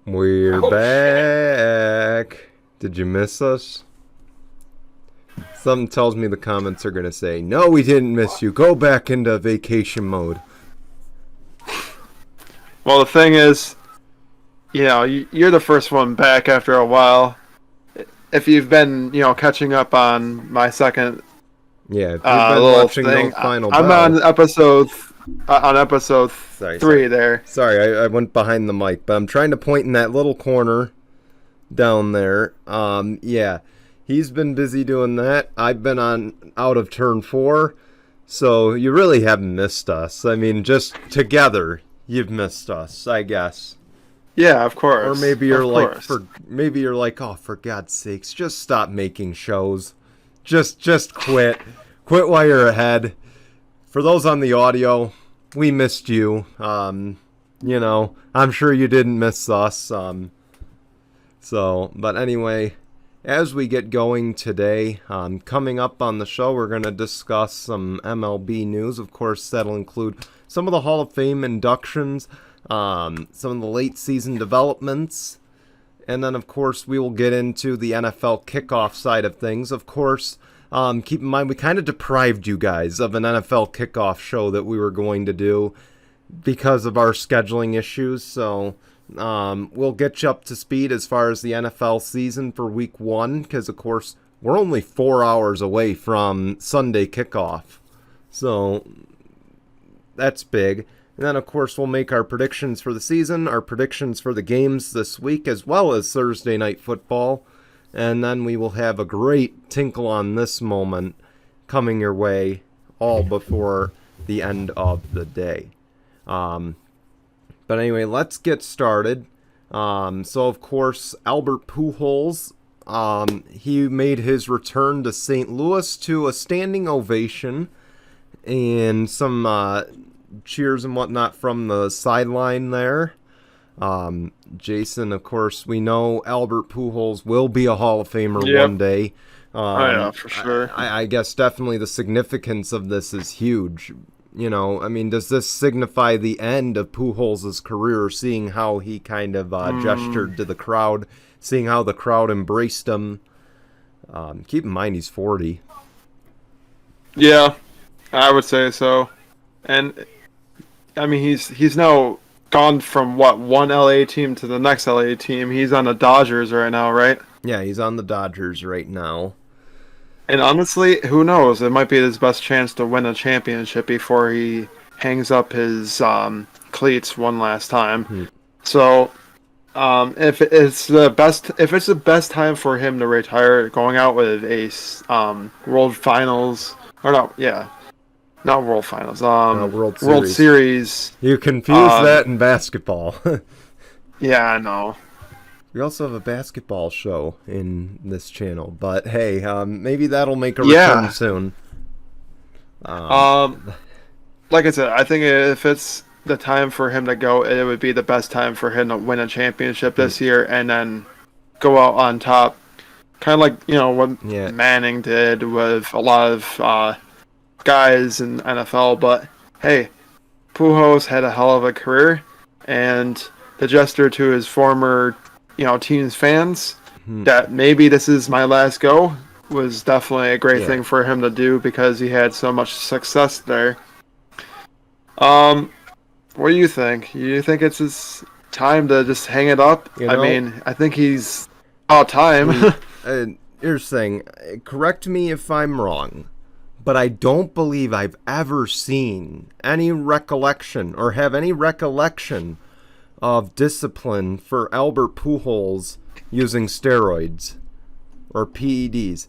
We're back. Did you miss us? Something tells me the comments are going to say, no, we didn't miss you. Go back into vacation mode. Well, the thing is, you're the first one back after a while. If you've been, catching up on my second if you've been watching thing, No Final I'm Bell. on episode 3 there. Sorry, I went behind the mic, but I'm trying to point in that little corner down there. He's been busy doing that. I've been out of turn 4, so you really haven't missed us. I mean, just together, you've missed us, I guess. Yeah, of course. Or maybe you're like, oh, for God's sakes, just stop making shows. Just quit. Quit while you're ahead. For those on the audio, we missed you. I'm sure you didn't miss us. But anyway, as we get going today, coming up on the show, we're going to discuss some MLB news. Of course, that'll include some of the Hall of Fame inductions, some of the late season developments, and then, of course, we will get into the NFL kickoff side of things. Of course, keep in mind, we kind of deprived you guys of an NFL kickoff show that we were going to do because of our scheduling issues. So we'll get you up to speed as far as the NFL season for week 1, because, of course, we're only 4 hours away from Sunday kickoff. So that's big. And then, of course, we'll make our predictions for the season, our predictions for the games this week, as well as Thursday Night Football. And then we will have a great Tinkle On This moment coming your way all before the end of the day. But anyway, let's get started. So, of course, Albert Pujols, he made his return to St. Louis to a standing ovation and some cheers and whatnot from the sideline there. Jason, of course, we know Albert Pujols will be a Hall of Famer one day. Yeah, for sure. I guess definitely the significance of this is huge. Does this signify the end of Pujols' career, seeing how he kind of gestured to the crowd, seeing how the crowd embraced him? Keep in mind, he's 40. Yeah, I would say so. And I mean, he's now gone from one LA team to the next LA team. He's on the Dodgers right now, right? Yeah, he's on the Dodgers right now. And honestly, who knows? It might be his best chance to win a championship before he hangs up his cleats one last time. So, if it's the best time for him to retire, going out with a World Finals not World Finals. World Series. You confuse that in basketball. Yeah, I know. We also have a basketball show in this channel, but hey, maybe that'll make a return soon. Like I said, I think if it's the time for him to go, it would be the best time for him to win a championship this year and then go out on top. Kind of like, what Manning did with a lot of guys in NFL, but hey, Pujols had a hell of a career, and the gesture to his former, team's fans that maybe this is my last go was definitely a great thing for him to do because he had so much success there. What do you think? You think it's his time to just hang it up? I mean, I think he's about time. Here's the thing. Correct me if I'm wrong, but I don't believe I've ever seen any recollection or have any recollection of discipline for Albert Pujols using steroids or PEDs.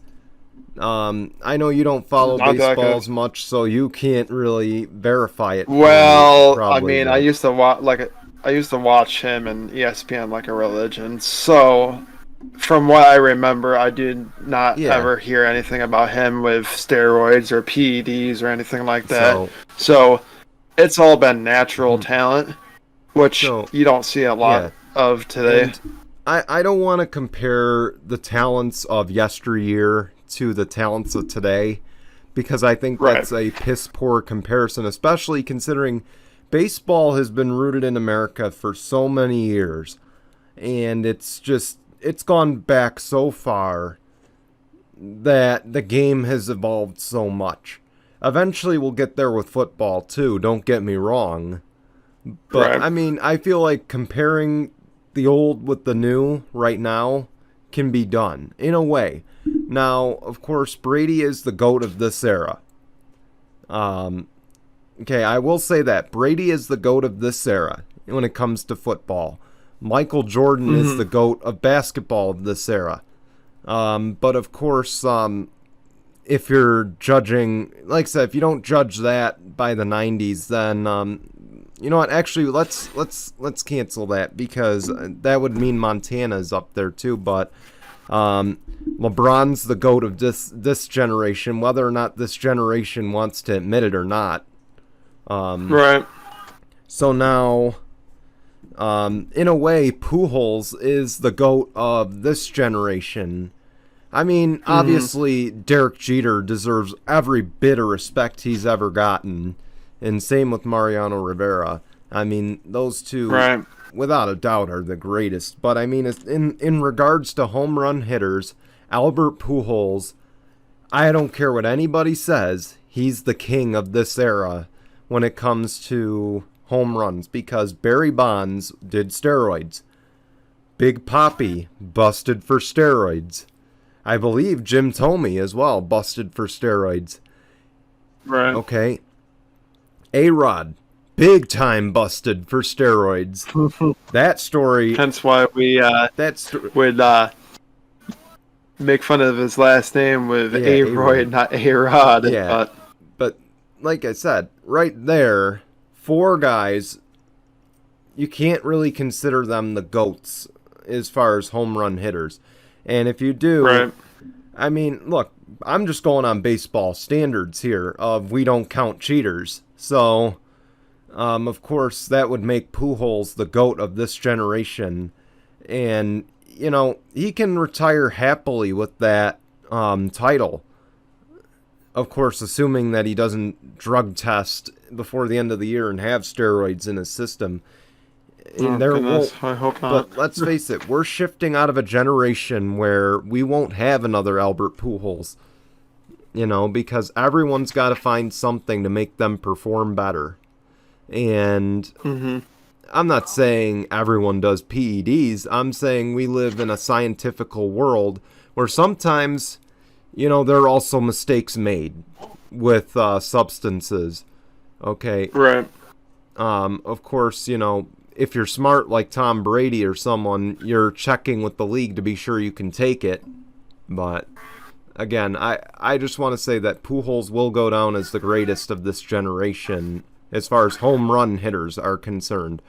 I know you don't follow baseball as much, so you can't really verify it. Well, I mean, I used to watch him and ESPN like a religion. So, from what I remember, I did not ever hear anything about him with steroids or PEDs or anything like that. So it's all been natural talent, which you don't see a lot of today. And I don't want to compare the talents of yesteryear to the talents of today, because I think that's a piss poor comparison, especially considering baseball has been rooted in America for so many years. and it's gone back so far that the game has evolved so much. Eventually we'll get there with football too, don't get me wrong. But, Right. I mean, I feel like comparing the old with the new right now can be done, in a way. Now, of course, Brady is the GOAT of this era. Okay, I will say that. Brady is the GOAT of this era when it comes to football. Michael Jordan is the GOAT of basketball of this era. But, of course, if you're judging, like I said, if you don't judge that by the 90s, then you know what? Actually, let's cancel that, because that would mean Montana's up there too. But LeBron's the GOAT of this generation, whether or not this generation wants to admit it or not. Right. So now, in a way, Pujols is the GOAT of this generation. I mean, obviously, Derek Jeter deserves every bit of respect he's ever gotten. And same with Mariano Rivera. I mean, those two, Right. without a doubt, are the greatest. But I mean, in regards to home run hitters, Albert Pujols, I don't care what anybody says, he's the king of this era when it comes to home runs, because Barry Bonds did steroids. Big Papi busted for steroids. I believe Jim Thome as well busted for steroids. Right. Okay. A-Rod, big time busted for steroids. That story. Hence why we would make fun of his last name with A-Roy, not A-Rod. Yeah. But like I said, right there, 4 guys, you can't really consider them the GOATs as far as home run hitters. And if you do, Right. I mean, look, I'm just going on baseball standards here of we don't count cheaters. So, of course, that would make Pujols the GOAT of this generation. And, you know, he can retire happily with that title. Of course, assuming that he doesn't drug test before the end of the year and have steroids in his system. And I hope not. But let's face it, we're shifting out of a generation where we won't have another Albert Pujols. You know, because everyone's got to find something to make them perform better. And I'm not saying everyone does PEDs. I'm saying we live in a scientifical world where sometimes, you know, there are also mistakes made with substances. Okay. Right. Of course, you know, if you're smart like Tom Brady or someone, you're checking with the league to be sure you can take it. But again, I just want to say that Pujols will go down as the greatest of this generation as far as home run hitters are concerned.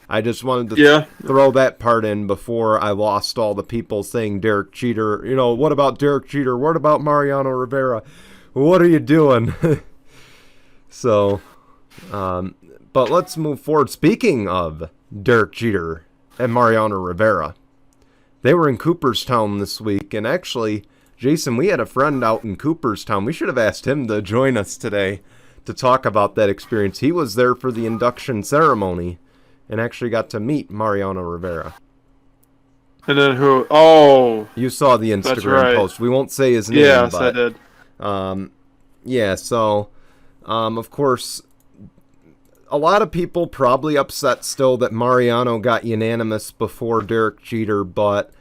I just wanted to throw that part in before I lost all the people saying Derek Jeter. You know, what about Derek Jeter? What about Mariano Rivera? What are you doing? So, but let's move forward. Speaking of Derek Jeter and Mariano Rivera, they were in Cooperstown this week, and actually, Jason, we had a friend out in Cooperstown. We should have asked him to join us today to talk about that experience. He was there for the induction ceremony and actually got to meet Mariano Rivera. And then who? Oh, you saw the Instagram post. We won't say his name. Yes, but, I did. So, of course, a lot of people probably upset still that Mariano got unanimous before Derek Jeter, but,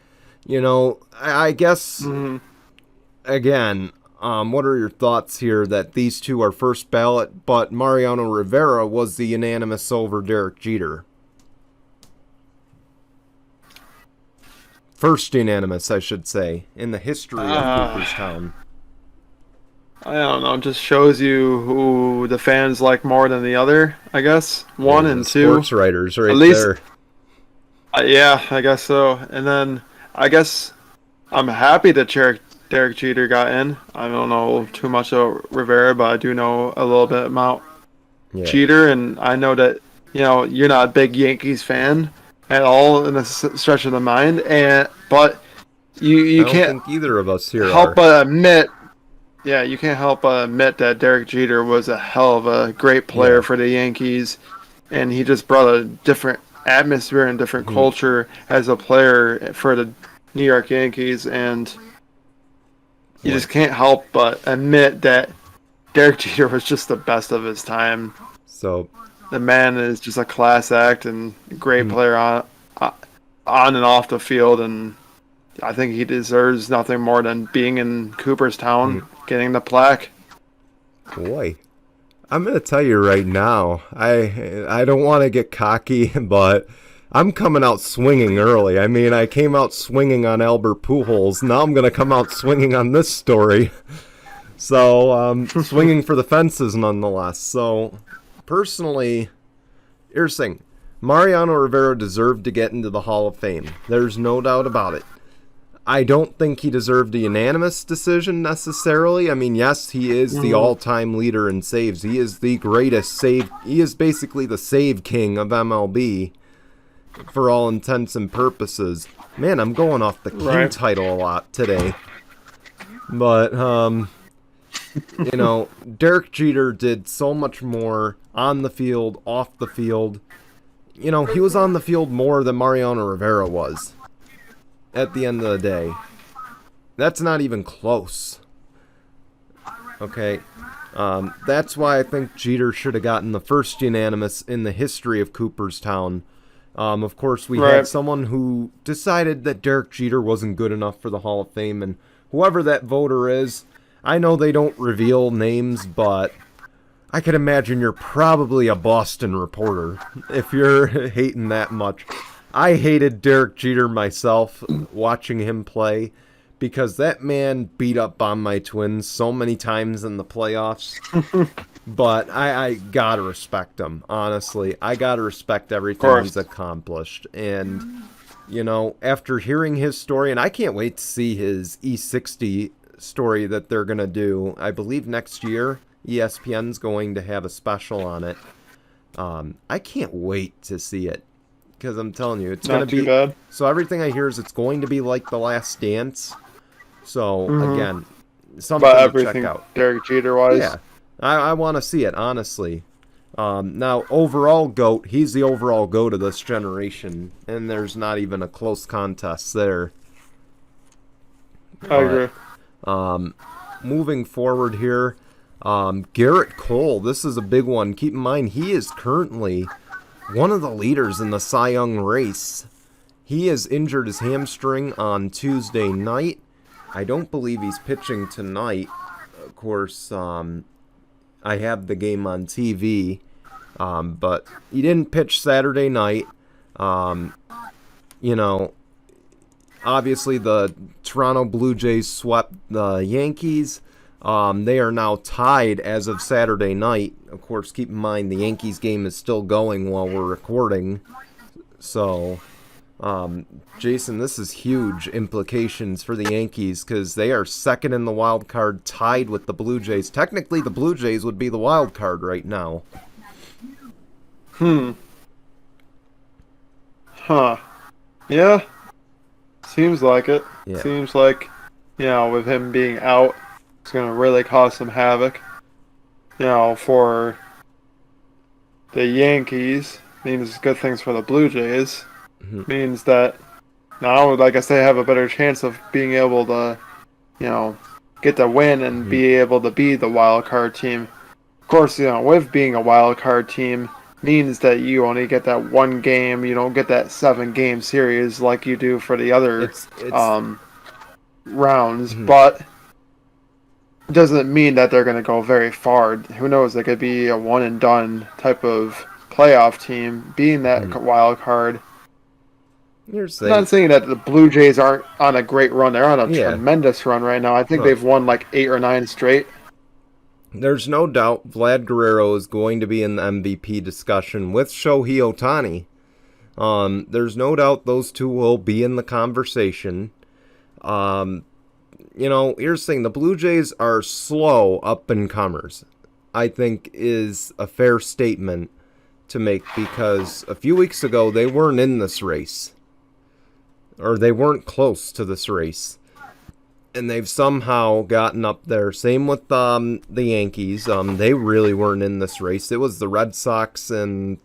you know, I guess... Again, what are your thoughts here that these two are first ballot, but Mariano Rivera was the unanimous over Derek Jeter? First unanimous, I should say, in the history of Cooperstown. I don't know. It just shows you who the fans like more than the other, I guess. One and two. Sports writers right at least, there. Yeah, I guess so. And then I guess I'm happy that Derek Jeter got in. I don't know too much about Rivera, but I do know a little bit about Jeter, and I know that, you know, you're not a big Yankees fan at all in a stretch of the mind, but you can't think either of us here help but admit. Yeah, you can't help but admit that Derek Jeter was a hell of a great player for the Yankees, and he just brought a different atmosphere and different culture as a player for the New York Yankees, and you just can't help but admit that Derek Jeter was just the best of his time. So the man is just a class act and a great player on and off the field, and I think he deserves nothing more than being in Cooperstown, getting the plaque. Boy, I'm going to tell you right now, I don't want to get cocky, but I'm coming out swinging early. I mean, I came out swinging on Albert Pujols. Now I'm going to come out swinging on this story. So, swinging for the fences nonetheless. So, personally, here's the thing. Mariano Rivera deserved to get into the Hall of Fame. There's no doubt about it. I don't think he deserved a unanimous decision necessarily. I mean, yes, he is the all-time leader in saves. He is the greatest save. He is basically the save king of MLB for all intents and purposes. Man, I'm going off the king title a lot today. But, you know, Derek Jeter did so much more on the field, off the field. You know, he was on the field more than Mariano Rivera was. At the end of the day, that's not even close. Okay, that's why I think Jeter should have gotten the first unanimous in the history of Cooperstown. Of course, we had someone who decided that Derek Jeter wasn't good enough for the Hall of Fame, and whoever that voter is, I know they don't reveal names, but I can imagine you're probably a Boston reporter if you're hating that much. I hated Derek Jeter myself watching him play because that man beat up on my Twins so many times in the playoffs. But I gotta respect him, honestly. I gotta respect everything he's accomplished. And, you know, after hearing his story, and I can't wait to see his E60 story that they're gonna do. I believe next year ESPN's going to have a special on it. I can't wait to see it. Because I'm telling you, it's going to be bad. So everything I hear is it's going to be like The Last Dance. So again, something to check out. Derek Jeter wise. Yeah, I want to see it, honestly. Now, overall GOAT, he's the overall GOAT of this generation, and there's not even a close contest there. I agree. Moving forward here, Gerrit Cole, this is a big one. Keep in mind, he is currently one of the leaders in the Cy Young race. He has injured his hamstring on Tuesday night. I don't believe he's pitching tonight. Of course, I have the game on TV. But he didn't pitch Saturday night. You know, obviously the Toronto Blue Jays swept the Yankees. They are now tied as of Saturday night. Of course, keep in mind the Yankees game is still going while we're recording. So, Jason, this is huge implications for the Yankees because they are second in the wild card, tied with the Blue Jays. Technically, the Blue Jays would be the wild card right now. Yeah. Seems like it. Yeah. Seems like, you know, with him being out, it's going to really cause some havoc. You know, for the Yankees, means good things for the Blue Jays. Means that now, like I say, have a better chance of being able to, you know, get the win and be able to be the wild card team. Of course, you know, with being a wild card team means that you only get that one game. You don't get that 7-game series like you do for the other rounds. But it doesn't mean that they're going to go very far. Who knows? They could be a one-and-done type of playoff team, being that wild card. I'm not saying that the Blue Jays aren't on a great run. They're on a tremendous run right now. I think they've won like 8 or 9 straight. There's no doubt Vlad Guerrero is going to be in the MVP discussion with Shohei Ohtani. There's no doubt those two will be in the conversation. You know, here's the thing. The Blue Jays are slow up-and-comers, I think is a fair statement to make because a few weeks ago they weren't in this race. Or they weren't close to this race. And they've somehow gotten up there. Same with the Yankees. They really weren't in this race. It was the Red Sox and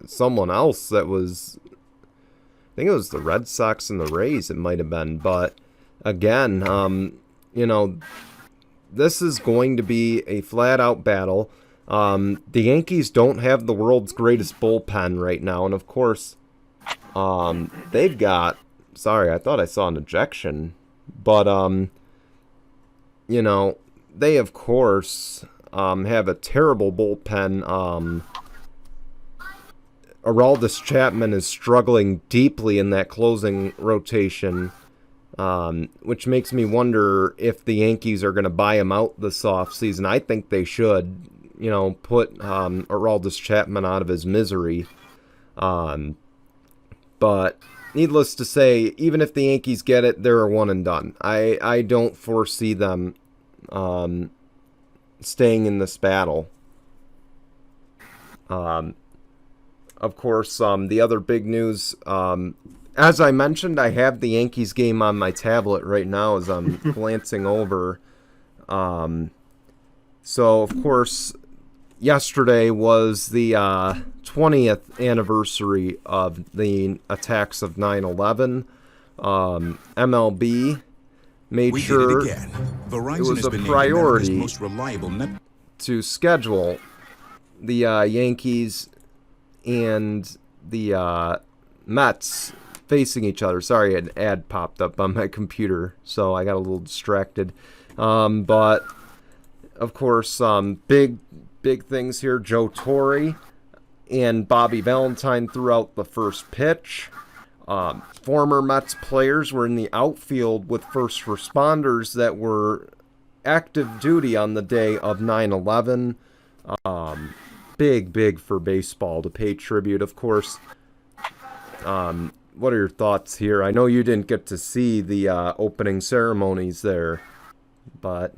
someone else that was think it was the Red Sox and the Rays, it might have been. But again, this is going to be a flat-out battle. The Yankees don't have the world's greatest bullpen right now, and of course, they've got... Sorry, I thought I saw an ejection. But, they, of course, have a terrible bullpen. Aroldis Chapman is struggling deeply in that closing rotation, which makes me wonder if the Yankees are going to buy him out this offseason. I think they should, put Aroldis Chapman out of his misery. But needless to say, even if the Yankees get it, they're a one and done. I don't foresee them staying in this battle. Of course, the other big news, as I mentioned, I have the Yankees game on my tablet right now as I'm glancing over. So, of course, yesterday was the 20th anniversary of the attacks of 9/11. MLB made sure it was a priority to schedule the Yankees and the Mets facing each other. Sorry, an ad popped up on my computer, so I got a little distracted. But, of course, big things here. Joe Torre and Bobby Valentine threw out the first pitch. Former Mets players were in the outfield with first responders that were active duty on the day of 9/11. Big for baseball to pay tribute, of course. What are your thoughts here? I know you didn't get to see the opening ceremonies there, but,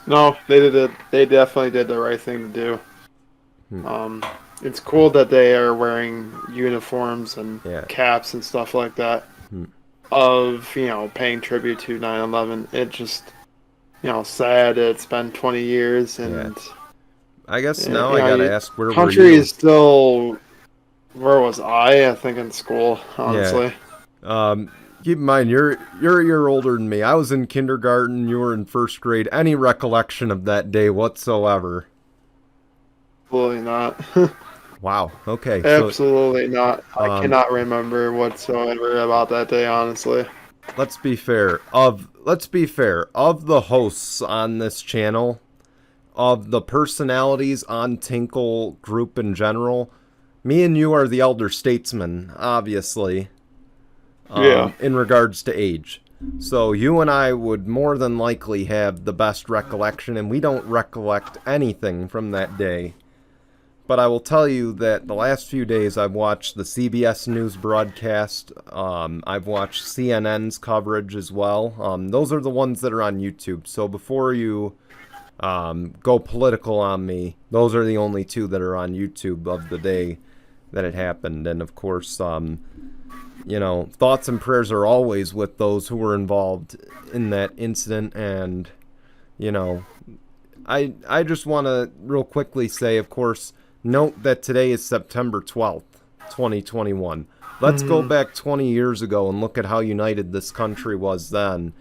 No, they did it. They definitely did the right thing to do. It's cool that they are wearing uniforms and caps and stuff like that of, paying tribute to 9/11. It just, sad it's been 20 years and... I guess now I gotta ask, where were you? Country is still... Where was I? I think in school, honestly. Keep in mind, you're a year older than me. I was in kindergarten, you were in first grade. Any recollection of that day whatsoever? Absolutely not. Wow, okay. Absolutely not. I cannot remember whatsoever about that day, honestly. Let's be fair. Of the hosts on this channel, of the personalities on Tinkle Group in general, me and you are the elder statesmen, obviously. In regards to age. So you and I would more than likely have the best recollection, and we don't recollect anything from that day. But I will tell you that the last few days I've watched the CBS News broadcast. I've watched CNN's coverage as well. Those are the ones that are on YouTube. So before you go political on me, those are the only two that are on YouTube of the day that it happened. And of course, thoughts and prayers are always with those who were involved in that incident. And, I just want to real quickly say, of course, note that today is September 12th, 2021. Let's go back 20 years ago and look at how united this country was then.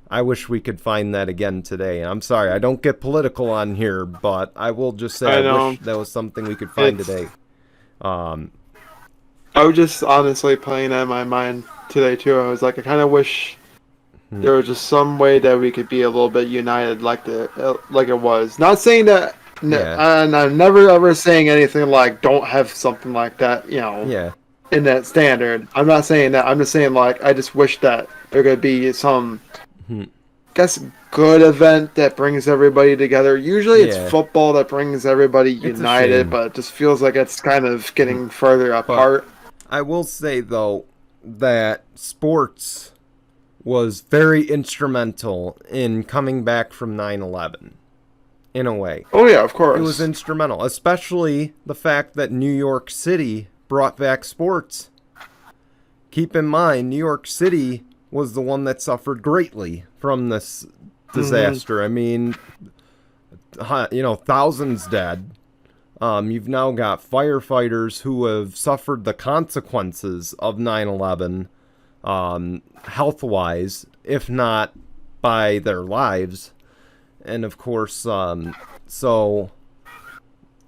I wish we could find that again today. I'm sorry, I don't get political on here, but I will just say I wish that was something we could find today. I was just honestly playing that in my mind today, too. I was like, I kind of wish there was just some way that we could be a little bit united like it was. Not saying that, and I'm never ever saying anything like, don't have something like that, in that standard. I'm not saying that. I'm just saying, like, I just wish that there could be some, I guess, good event that brings everybody together. Usually it's football that brings everybody united, but it just feels like it's kind of getting further apart. I will say, though, that sports was very instrumental in coming back from 9/11, in a way. Oh, yeah, of course. It was instrumental, especially the fact that New York City brought back sports. Keep in mind, New York City was the one that suffered greatly from this disaster. I mean, thousands dead. You've now got firefighters who have suffered the consequences of 9/11, health-wise, if not by their lives. And of course, so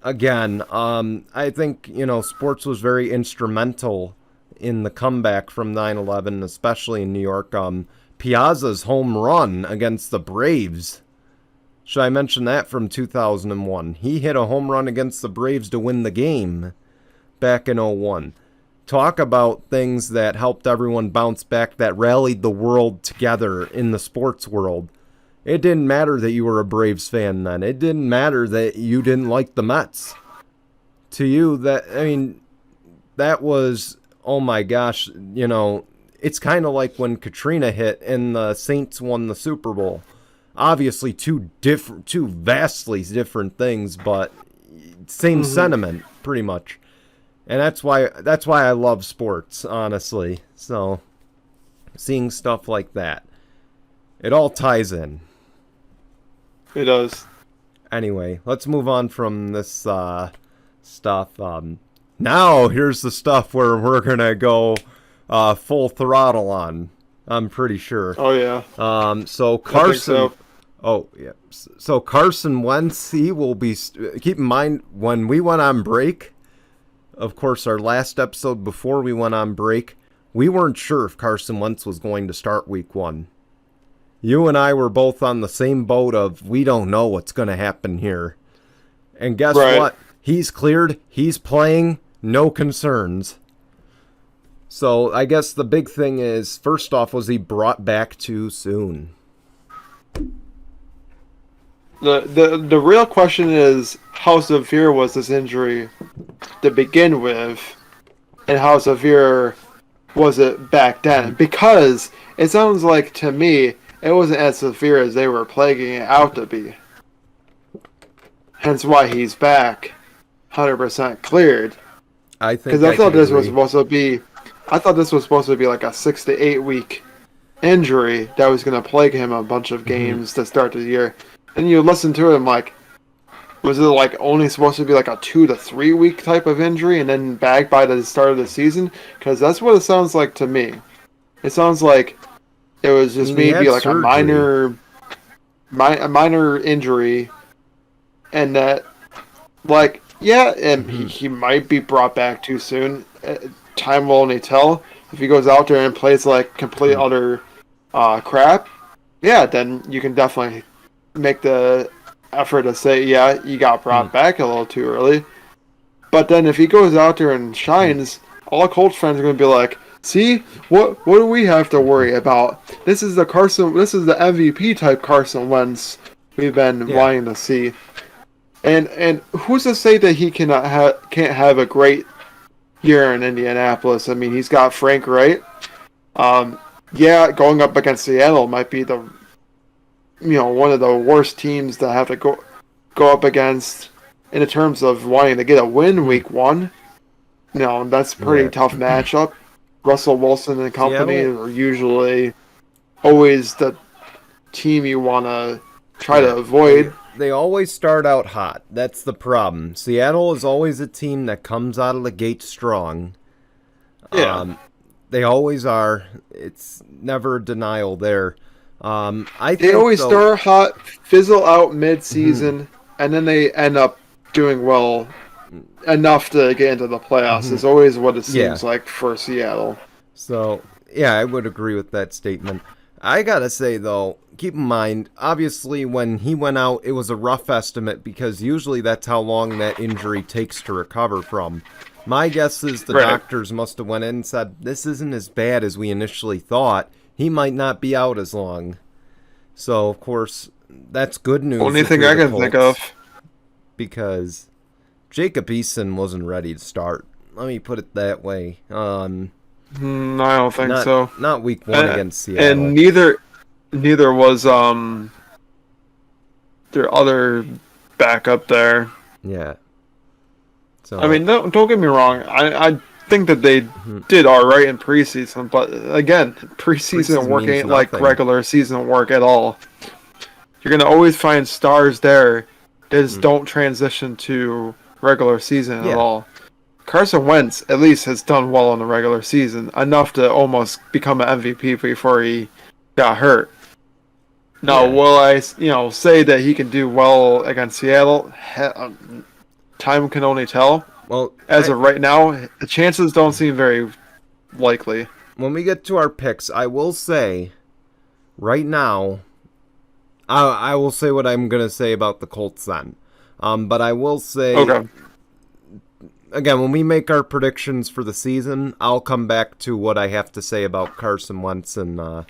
again, I think, sports was very instrumental in the comeback from 9/11, especially in New York. Piazza's home run against the Braves. Should I mention that from 2001? He hit a home run against the Braves to win the game back in 01. Talk about things that helped everyone bounce back, that rallied the world together in the sports world. It didn't matter that you were a Braves fan then. It didn't matter that you didn't like the Mets. To you, that was, oh my gosh, it's kind of like when Katrina hit and the Saints won the Super Bowl. Obviously two vastly different things, but same sentiment, pretty much. And that's why I love sports, honestly. So, seeing stuff like that, it all ties in. It does. Anyway, let's move on from this stuff. Now, here's the stuff where we're going to go full throttle on, I'm pretty sure. Oh, yeah. So Carson... Oh, yeah. So Carson Wentz, he will be... Keep in mind, when we went on break, of course, our last episode before we went on break, we weren't sure if Carson Wentz was going to start week 1. You and I were both on the same boat of, we don't know what's going to happen here. And guess what? He's cleared. He's playing. No concerns. So I guess the big thing is, first off, was he brought back too soon? The real question is, how severe was this injury to begin with, and how severe was it back then? Because it sounds like, to me, it wasn't as severe as they were plaguing it out to be. Hence why he's back, 100% cleared. I think because I thought this was supposed to be. I thought this was supposed to be like a 6 to 8 week injury that was going to plague him a bunch of games to start the year. And you listen to it, I'm like, was it like only supposed to be like a 2 to 3 week type of injury and then back by the start of the season? Because that's what it sounds like to me. It sounds like it was just maybe like surgery. a minor injury, and that, like, yeah, and he might be brought back too soon. Time will only tell. If he goes out there and plays like complete utter crap, yeah, then you can definitely make the effort to say, yeah, you got brought back a little too early. But then if he goes out there and shines, all Colts fans are going to be like, see, what do we have to worry about? This is the MVP type Carson Wentz we've been wanting to see. And who's to say that he can't have a great year in Indianapolis? I mean, he's got Frank Wright. Going up against Seattle might be one of the worst teams to have to go up against in terms of wanting to get a win week 1. That's a pretty tough matchup. Russell Wilson and company are usually always the team you want to try to avoid. They always start out hot. That's the problem. Seattle is always a team that comes out of the gate strong. Yeah. They always are. It's never a denial there. They always start hot, fizzle out mid-season, and then they end up doing well enough to get into the playoffs. Is always what it seems like for Seattle. So, yeah, I would agree with that statement. I gotta say, though, keep in mind, obviously when he went out, it was a rough estimate because usually that's how long that injury takes to recover from. My guess is the doctors must have went in and said, this isn't as bad as we initially thought. He might not be out as long. So, of course, that's good news. Only thing I can think of. Because Jacob Eason wasn't ready to start. Let me put it that way. I don't think so. Not week 1 against Seattle. And neither was their other backup there. Yeah. So I mean, don't get me wrong. I think that they did all right in preseason, but again, preseason work ain't like regular season work at all. You're gonna always find stars there that just don't transition to regular season Yeah. at all. Carson Wentz at least has done well in the regular season, enough to almost become an MVP before he got hurt. Now, Yeah. will I, say that he can do well against Seattle? Time can only tell. Well, As of right now, the chances don't seem very likely. when we get to our picks, I will say, right now, I will say what I'm going to say about the Colts then. But I will say, Okay. again, when we make our predictions for the season, I'll come back to what I have to say about Carson Wentz and the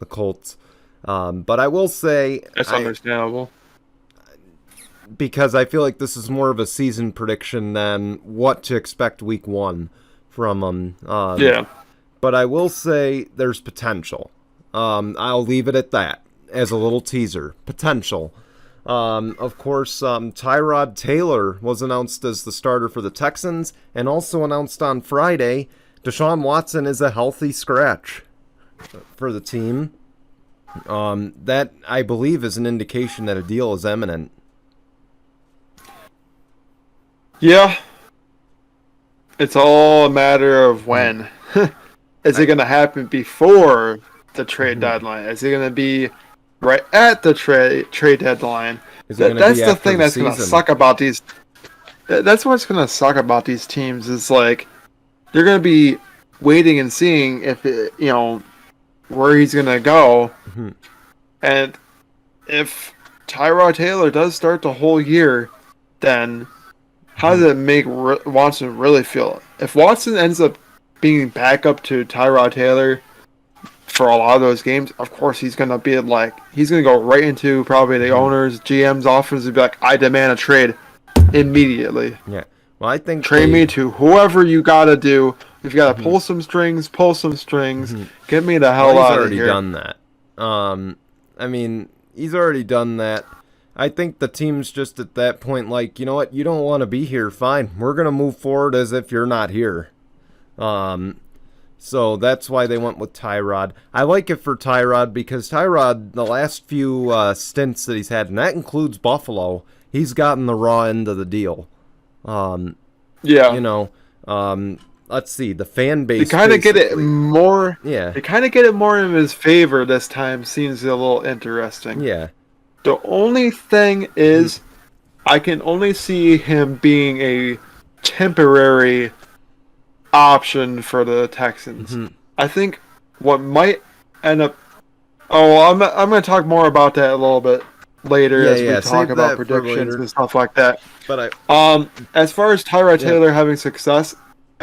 Colts. But I will say... That's understandable. Because I feel like this is more of a season prediction than what to expect week 1 from them. Yeah. But I will say there's potential. I'll leave it at that as a little teaser. Potential. Of course, Tyrod Taylor was announced as the starter for the Texans, and also announced on Friday, Deshaun Watson is a healthy scratch for the team. That, I believe, is an indication that a deal is imminent. Yeah. It's all a matter of when. Is it going to happen before the trade deadline? Is it going to be right at the trade deadline? That's the thing that's going to suck about these. That's what's going to suck about these teams is like they're going to be waiting and seeing if where he's going to go, and if Tyrod Taylor does start the whole year, then how does it make Watson really feel? If Watson ends up being backup to Tyrod Taylor for a lot of those games, of course he's going to be he's going to go right into probably the owner's, GM's office and be like, I demand a trade immediately. Yeah. Well, I think trade me to whoever you got to do. If you got to pull some strings, pull some strings. Get me the hell out of here. He's already done that. I mean, he's already done that. I think the team's just at that point like, you know what, you don't want to be here, fine. We're going to move forward as if you're not here. So that's why they went with Tyrod. I like it for Tyrod because Tyrod, the last few stints that he's had, and that includes Buffalo, he's gotten the raw end of the deal. Yeah. Let's see, the fan base. They kind of get it more. Yeah. They kind of get it more in his favor this time. Seems a little interesting. Yeah. The only thing is, I can only see him being a temporary option for the Texans. I think what might end up. Oh, I'm going to talk more about that a little bit later as we talk about predictions and stuff like that. But as far as Tyrod Taylor having success,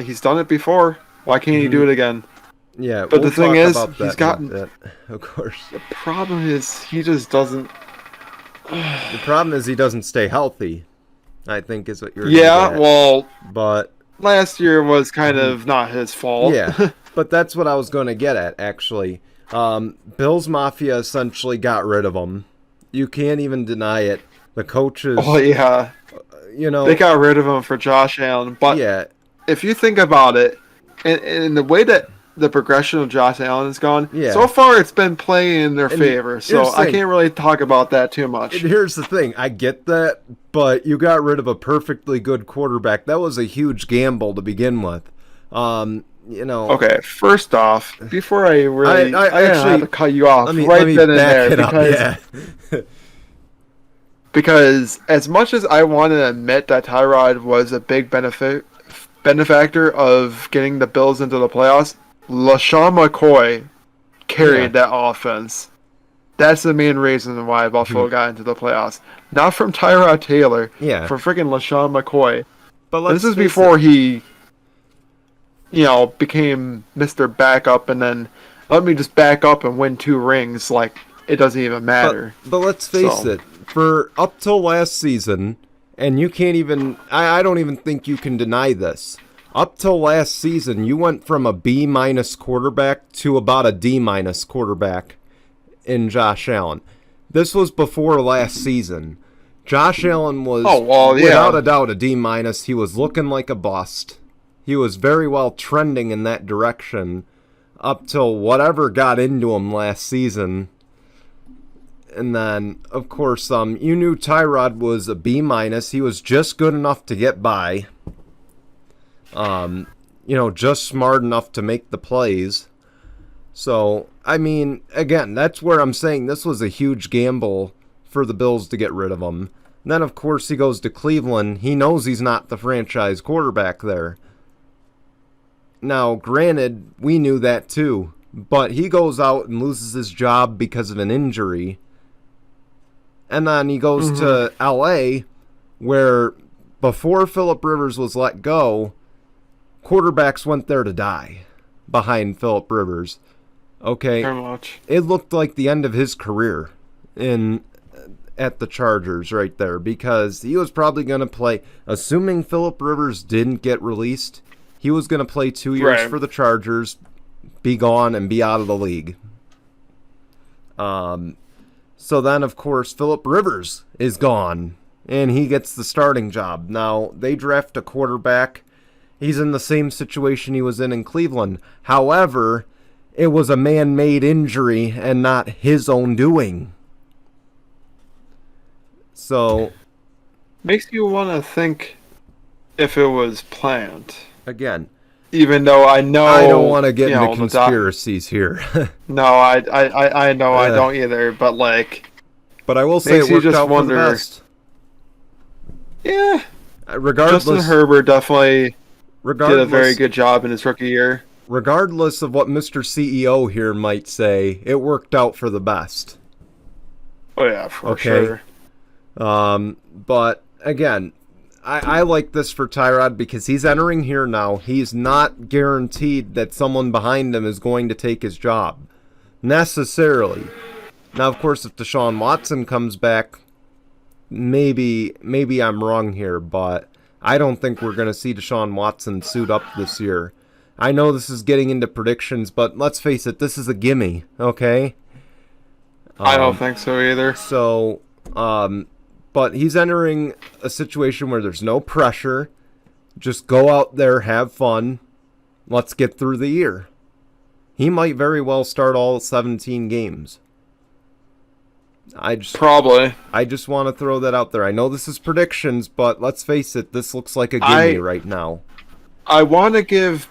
he's done it before. Why can't he do it again? Yeah, but the thing is, he's gotten. Of course. The problem is he just doesn't. The problem is he doesn't stay healthy, I think is what you're but last year was kind of not his fault. Yeah, but that's what I was going to get at, actually. Bills Mafia essentially got rid of him. You can't even deny it. The coaches... Oh, yeah. They got rid of him for Josh Allen, but if you think about it, in the way that the progression of Josh Allen has gone, so far it's been playing in their favor, so I can't really talk about that too much. And here's the thing, I get that, but you got rid of a perfectly good quarterback. That was a huge gamble to begin with. Okay, first off, before I actually have to cut you off then and there, because as much as I want to admit that Tyrod was a big benefactor of getting the Bills into the playoffs, LaShawn McCoy carried that offense. That's the main reason why Buffalo got into the playoffs. Not from Tyrod Taylor, from freaking LaShawn McCoy. But this is before he, became Mr. Backup and then let me just back up and win 2 rings. Like, it doesn't even matter. But let's face it, for up till last season, and you can't even, I don't even think you can deny this. Up till last season, you went from a B- quarterback to about a D- quarterback in Josh Allen. This was before last season. Josh Allen was, without a doubt, a D-. He was looking like a bust. He was very well trending in that direction up till whatever got into him last season. And then, of course, you knew Tyrod was a B-. He was just good enough to get by. Just smart enough to make the plays. So, I mean, again, that's where I'm saying this was a huge gamble for the Bills to get rid of him. And then, of course, he goes to Cleveland. He knows he's not the franchise quarterback there. Now, granted, we knew that too. But he goes out and loses his job because of an injury. And then he goes to L.A., where before Phillip Rivers was let go, quarterbacks went there to die behind Phillip Rivers. Okay, very much. It looked like the end of his career at the Chargers right there, because he was probably going to play, assuming Phillip Rivers didn't get released, he was going to play 2 years for the Chargers, be gone, and be out of the league. So then, of course, Phillip Rivers is gone, and he gets the starting job. Now, they draft a quarterback. He's in the same situation he was in Cleveland. However, it was a man-made injury and not his own doing. So, makes you want to think if it was planned. Again, even though I know I don't want to get into conspiracies here. No, I know I don't either. But but I will say it worked out for the best. Yeah. Regardless, Justin Herbert definitely did a very good job in his rookie year. Regardless of what Mr. CEO here might say, it worked out for the best. Oh yeah, for sure. But again, I like this for Tyrod because he's entering here now. He's not guaranteed that someone behind him is going to take his job, necessarily. Now, of course, if Deshaun Watson comes back, maybe I'm wrong here, but I don't think we're going to see Deshaun Watson suit up this year. I know this is getting into predictions, but let's face it, this is a gimme, okay? I don't think so either. So, but he's entering a situation where there's no pressure. Just go out there, have fun. Let's get through the year. He might very well start all 17 games. I just want to throw that out there. I know this is predictions, but let's face it, this looks like a gimme right now. I want to give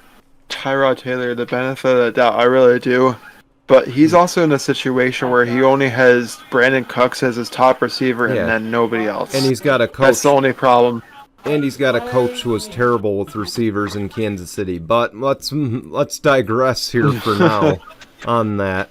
Tyrod Taylor the benefit of the doubt. I really do. But he's also in a situation where he only has Brandon Cooks as his top receiver and then nobody else. And he's got a coach. That's the only problem. And he's got a coach who was terrible with receivers in Kansas City. But let's digress here for now on that.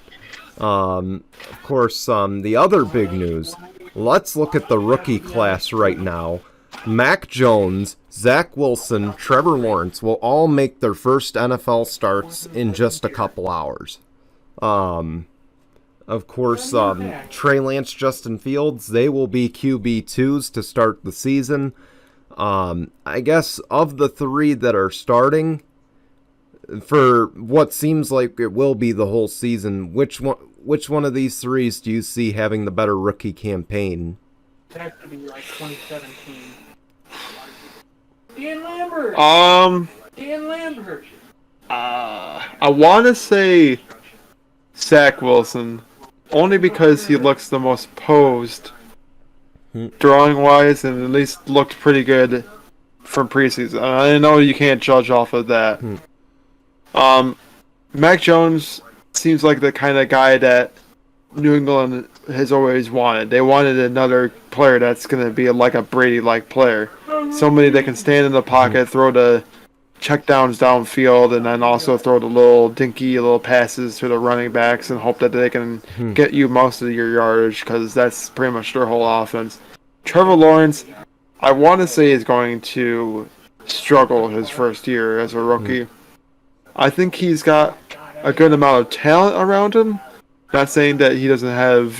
Of course, the other big news. Let's look at the rookie class right now. Mac Jones, Zach Wilson, Trevor Lawrence will all make their first NFL starts in just a couple hours. Of course, Trey Lance, Justin Fields, they will be QB2s to start the season. I guess of the three that are starting, for what seems like it will be the whole season, which one of these threes do you see having the better rookie campaign? It has to be like 2017. Dan Lambert. Dan Lambert. I want to say Zach Wilson, only because he looks the most posed, drawing-wise, and at least looked pretty good from preseason. I know you can't judge off of that. Mac Jones seems like the kind of guy that New England has always wanted. They wanted another player that's going to be like a Brady-like player. Somebody that can stand in the pocket, throw the checkdowns downfield, and then also throw the little passes to the running backs and hope that they can get you most of your yardage, because that's pretty much their whole offense. Trevor Lawrence, I want to say, is going to struggle his first year as a rookie. I think he's got a good amount of talent around him. Not saying that he doesn't have,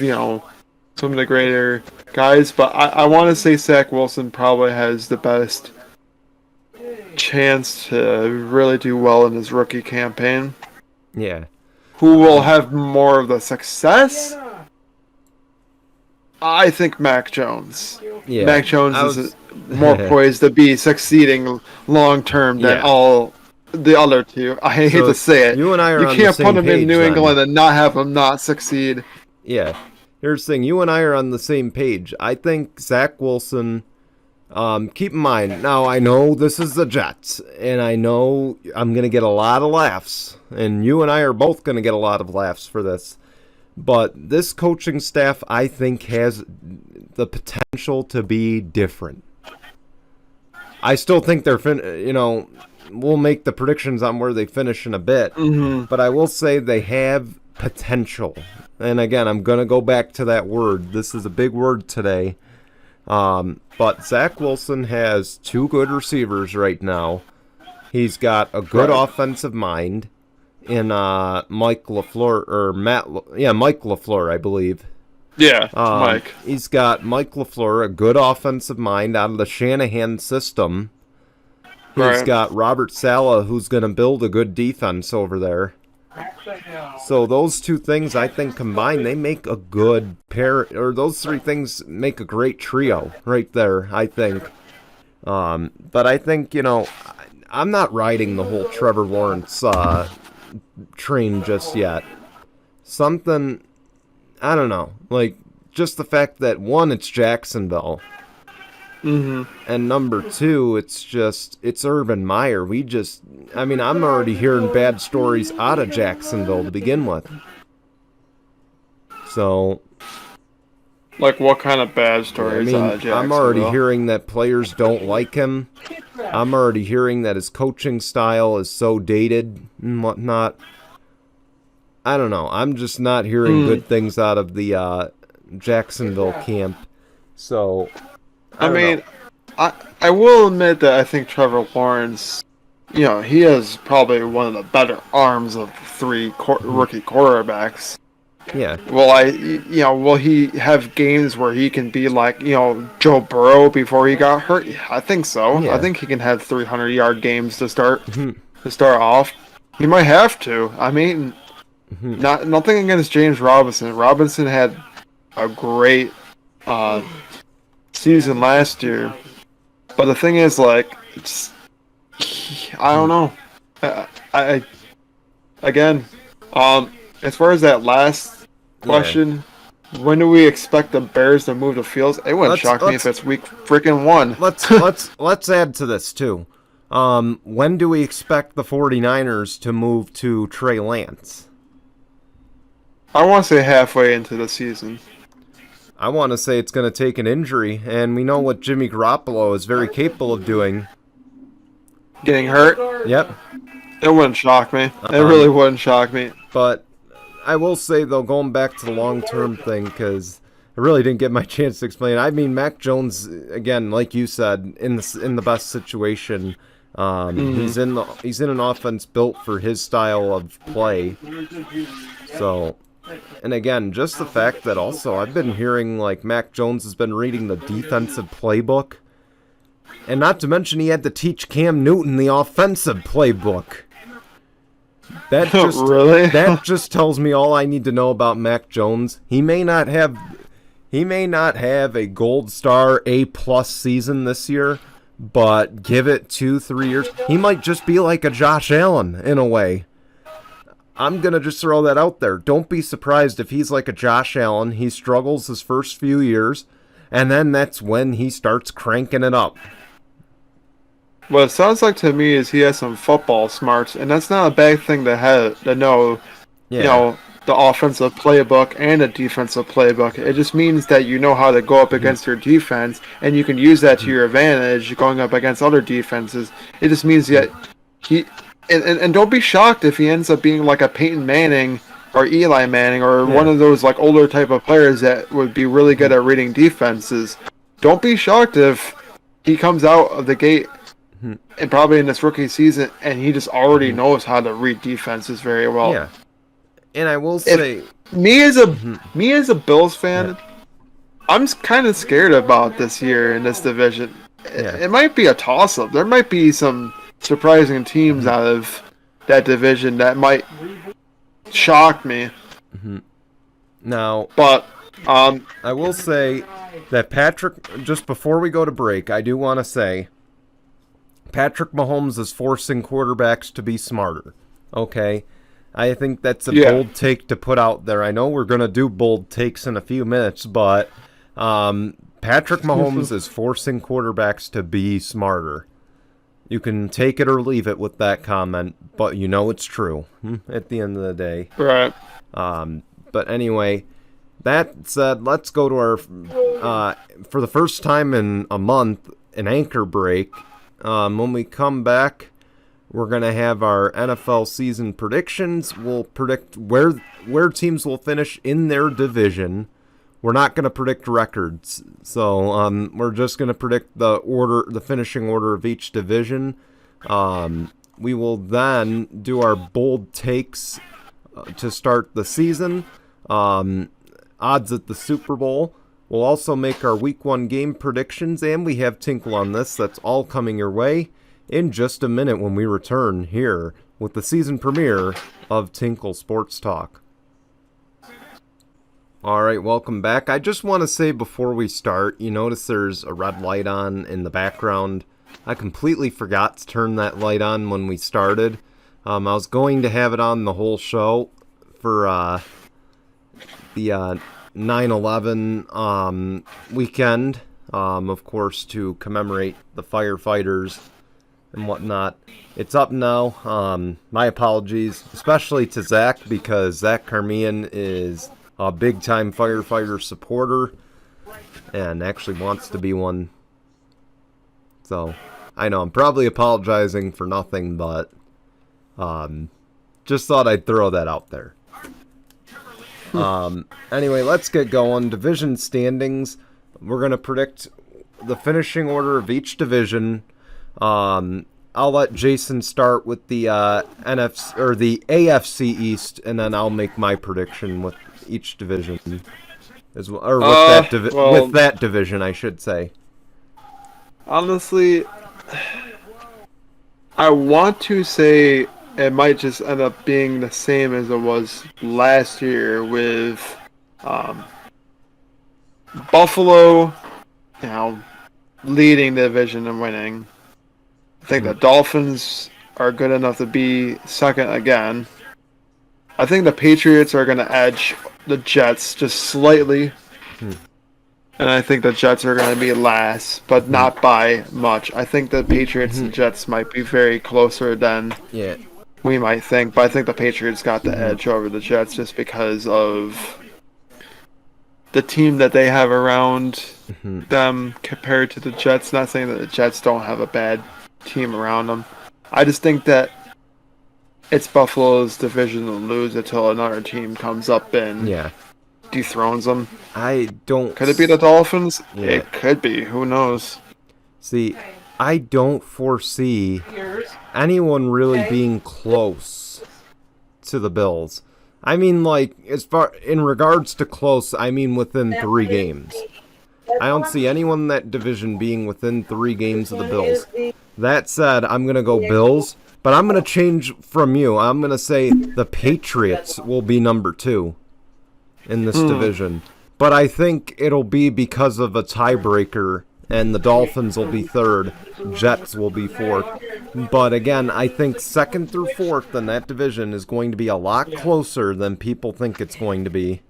some of the greater guys, but I want to say Zach Wilson probably has the best chance to really do well in his rookie campaign. Yeah. Who will have more of the success? I think Mac Jones. Yeah. Mac Jones is more poised to be succeeding long term than all the other two. I hate to say it. You and I are on You can't the put same him in page, New then. England and not have him not succeed. Yeah. here's the thing. You and I are on the same page. I think Zach Wilson. Keep in mind, now I know this is the Jets, and I know I'm going to get a lot of laughs, and you and I are both going to get a lot of laughs for this. But this coaching staff, I think, has the potential to be different. I still think they're, we'll make the predictions on where they finish in a bit, but I will say they have potential. And again, I'm going to go back to that word. This is a big word today. But Zach Wilson has two good receivers right now. He's got a good offensive mind in Mike LaFleur, Mike LaFleur, I believe. Yeah, Mike. He's got Mike LaFleur, a good offensive mind out of the Shanahan system. He's got Robert Saleh, who's going to build a good defense over there. So those two things, I think, combined, they make a good pair, or those three things make a great trio right there, I think. But I think, I'm not riding the whole Trevor Lawrence train just yet. Something, I don't know, like just the fact that, one, it's Jacksonville. And number two, it's Urban Meyer. I'm already hearing bad stories out of Jacksonville to begin with. So, like what kind of bad stories out of Jacksonville? I'm already hearing that players don't like him. I'm already hearing that his coaching style is so dated and whatnot. I don't know. I'm just not hearing good things out of the Jacksonville camp. So, I will admit that I think Trevor Lawrence, he has probably one of the better arms of three rookie quarterbacks. Yeah. Will he have games where he can be like, Joe Burrow before he got hurt? I think so. Yeah. I think he can have 300-yard games to start off. He might have to. Nothing against James Robinson. Robinson had a great season last year, but the thing is, I don't know. As far as that last question, when do we expect the Bears to move the fields? It wouldn't shock me if it's week freaking 1. Let's add to this too. When do we expect the 49ers to move to Trey Lance? I want to say halfway into the season. I want to say it's going to take an injury, and we know what Jimmy Garoppolo is very capable of doing. Getting hurt? Yep. It wouldn't shock me. It really wouldn't shock me. But I will say, though, going back to the long-term thing, because I really didn't get my chance to explain. Mac Jones, again, like you said, in the best situation. He's in an offense built for his style of play. So, and again, just the fact that also I've been hearing Mac Jones has been reading the defensive playbook, and not to mention he had to teach Cam Newton the offensive playbook. That just really? That just tells me all I need to know about Mac Jones. He may not have a gold star A+ season this year, but give it 2-3 years, he might just be like a Josh Allen in a way. I'm going to just throw that out there. Don't be surprised if he's like a Josh Allen. He struggles his first few years, and then that's when he starts cranking it up. What it sounds like to me is he has some football smarts, and that's not a bad thing to know. Yeah. The offensive playbook and the defensive playbook. It just means that you know how to go up against your defense, and you can use that to your advantage going up against other defenses. It just means that he... And don't be shocked if he ends up being like a Peyton Manning or Eli Manning or one of those older type of players that would be really good at reading defenses. Don't be shocked if he comes out of the gate and probably in this rookie season and he just already knows how to read defenses very well. Yeah. And I will say, me as a Bills fan, I'm kind of scared about this year in this division. It might be a toss-up. There might be some surprising teams out of that division that might shock me. Now, but I will say that Patrick, just before we go to break, I do want to say Patrick Mahomes is forcing quarterbacks to be smarter. Okay? I think that's a bold take to put out there. I know we're going to do bold takes in a few minutes, but Patrick Mahomes is forcing quarterbacks to be smarter. You can take it or leave it with that comment, but you know it's true at the end of the day. Right. But anyway, that said, let's go to our, for the first time in a month, an anchor break. When we come back, we're going to have our NFL season predictions. We'll predict where teams will finish in their division. We're not going to predict records. So we're just going to predict the finishing order of each division. We will then do our bold takes to start the season. Odds at the Super Bowl. We'll also make our Week 1 game predictions, and we have Tinkle on This. That's all coming your way in just a minute when we return here with the season premiere of Tinkle Sports Talk. All right, welcome back. I just want to say before we start, you notice there's a red light on in the background. I completely forgot to turn that light on when we started. I was going to have it on the whole show for the 9/11 weekend, of course, to commemorate the firefighters and whatnot. It's up now. My apologies, especially to Zach, because Zach Carmian is a big-time firefighter supporter and actually wants to be one. So, I know I'm probably apologizing for nothing, but just thought I'd throw that out there. Anyway, let's get going. Division standings. We're going to predict the finishing order of each division. I'll let Jason start with the NFC or the AFC East, and then I'll make my prediction with each division as well, or with that division, I should say. Honestly, I want to say it might just end up being the same as it was last year with Buffalo, leading the division and winning. I think the Dolphins are good enough to be second again. I think the Patriots are going to edge the Jets just slightly. And I think the Jets are going to be last, but not by much. I think the Patriots and Jets might be very closer than we might think. But I think the Patriots got the edge over the Jets just because of the team that they have around them compared to the Jets. Not saying that the Jets don't have a bad team around them. I just think that it's Buffalo's division to lose until another team comes up and dethrones them. Could it be the Dolphins? Yeah. It could be. Who knows? See, I don't foresee anyone really being close to the Bills. I mean, like, as far in regards to close, I mean within 3 games. I don't see anyone in that division being within 3 games of the Bills. That said, I'm going to go Bills, but I'm going to change from you. I'm going to say the Patriots will be number 2 in this division. But I think it'll be because of a tiebreaker, and the Dolphins will be 3rd, Jets will be 4th. But again, I think 2nd through 4th in that division is going to be a lot closer than people think it's going to be.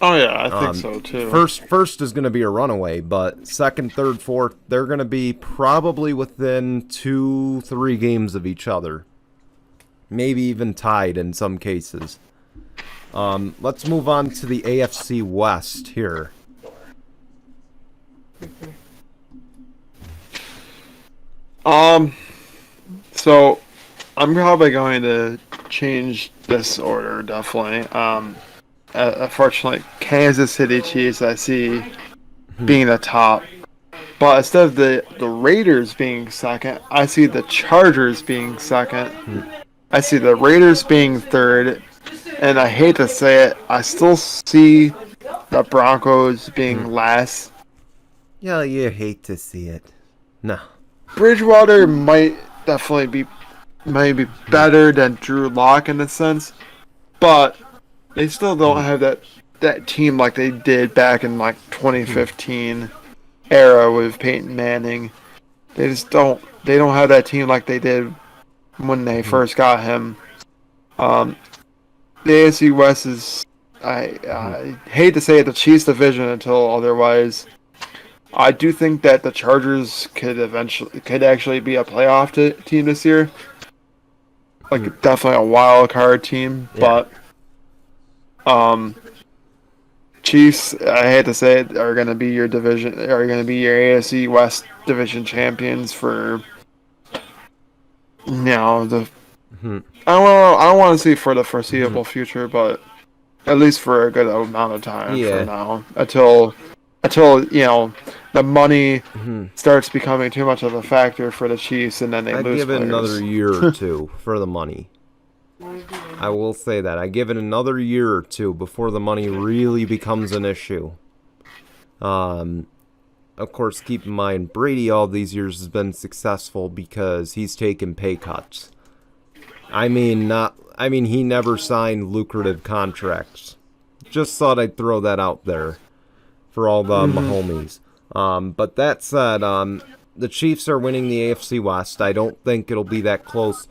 Oh yeah, I think so too. First is going to be a runaway, but 2nd, 3rd, 4th, they're going to be probably within 2-3 games of each other. Maybe even tied in some cases. Let's move on to the AFC West here. So I'm probably going to change this order, definitely. Unfortunately, Kansas City Chiefs I see being the top. But instead of the Raiders being second, I see the Chargers being second. I see the Raiders being third. And I hate to say it, I still see the Broncos being last. Yeah, you hate to see it. No. Bridgewater might definitely be maybe better than Drew Lock in a sense. But they still don't have that team like they did back in like 2015 era with Peyton Manning. They don't have that team like they did when they first got him. The AFC West is, I hate to say it, the Chiefs division until otherwise. I do think that the Chargers could actually be a playoff team this year. Like definitely a wild card team, but Chiefs, I hate to say it, are going to be your AFC West division champions for the. I don't want to see for the foreseeable future, but at least for a good amount of time for now until the money starts becoming too much of a factor for the Chiefs, and then they lose. I'd give it another year or two for the money. I will say that. I give it another year or two before the money really becomes an issue. Of course, keep in mind, Brady all these years has been successful because he's taken pay cuts. I mean, he never signed lucrative contracts. Just thought I'd throw that out there for all the Mahomies. But that said, the Chiefs are winning the AFC West. I don't think it'll be that close.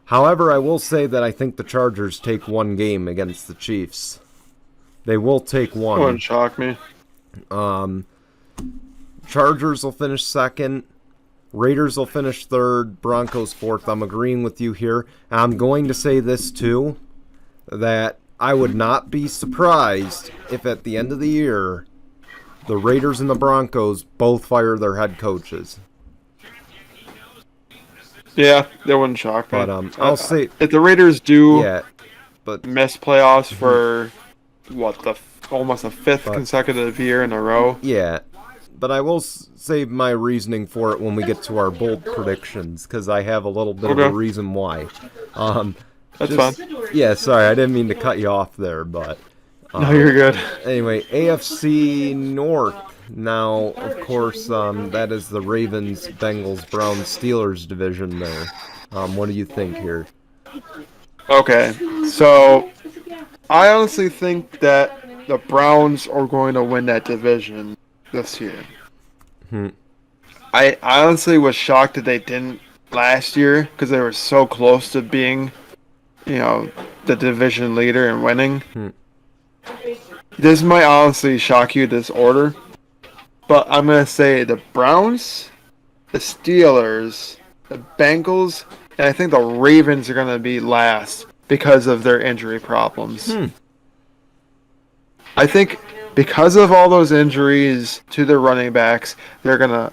However, I will say that I think the Chargers take one game against the Chiefs. They will take one. Wouldn't shock me. Chargers will finish second. Raiders will finish third. Broncos fourth. I'm agreeing with you here. And I'm going to say this too, that I would not be surprised if at the end of the year, the Raiders and the Broncos both fire their head coaches. Yeah, that wouldn't shock me. But I'll say if the Raiders do miss playoffs for almost a fifth consecutive year in a row. Yeah, but I will save my reasoning for it when we get to our bold predictions because I have a little bit of a reason why. That's fine. Yeah, sorry, I didn't mean to cut you off there, but no, you're good. Anyway, AFC North. Now, of course, that is the Ravens, Bengals, Browns, Steelers division there. What do you think here? Okay, so I honestly think that the Browns are going to win that division this year. I honestly was shocked that they didn't last year because they were so close to being, the division leader and winning. This might honestly shock you, this order. But I'm going to say the Browns, the Steelers, the Bengals, and I think the Ravens are going to be last because of their injury problems. I think because of all those injuries to their running backs, they're going to,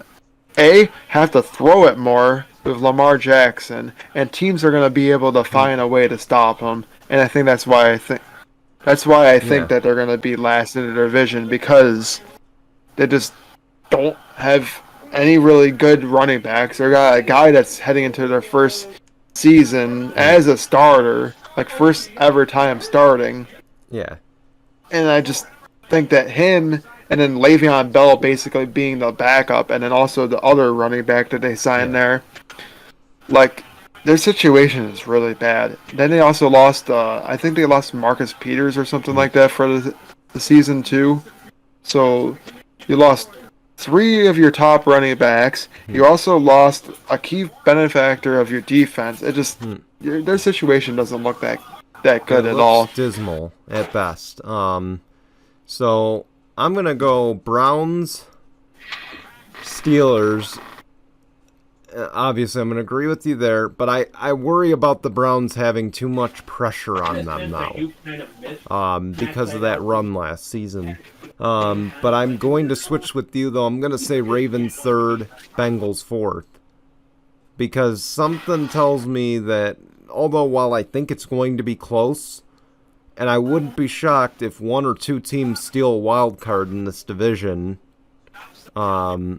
have to throw it more with Lamar Jackson, and teams are going to be able to find a way to stop him. And I think that's why I think that they're going to be last in the division because they just don't have any really good running backs. They got a guy that's heading into their first season as a starter, like first ever time starting. Yeah. And I just think that him and then Le'Veon Bell basically being the backup and then also the other running back that they signed there, like their situation is really bad. Then they also lost, I think they lost Marcus Peters or something like that for the season too. So you lost 3 of your top running backs. You also lost a key benefactor of your defense. It just their situation doesn't look that good at all. Dismal at best. So I'm gonna go Browns, Steelers. Obviously, I'm gonna agree with you there, but I worry about the Browns having too much pressure on them now, because of that run last season. But I'm going to switch with you, though. I'm going to say Ravens third, Bengals fourth. Because something tells me that, although while I think it's going to be close, and I wouldn't be shocked if 1 or 2 teams steal a wild card in this division. But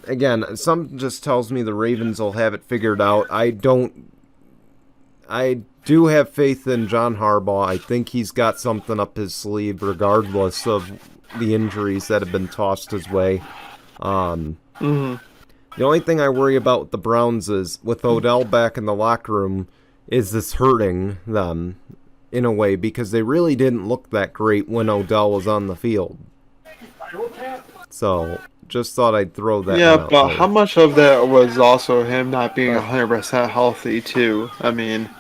again, something just tells me the Ravens will have it figured out. I do have faith in John Harbaugh. I think he's got something up his sleeve regardless of the injuries that have been tossed his way. The only thing I worry about with the Browns is, with Odell back in the locker room, is this hurting them in a way because they really didn't look that great when Odell was on the field. So, Just thought I'd throw that Yeah, one out but there. how much of that was also him not being 100% healthy, too? I mean...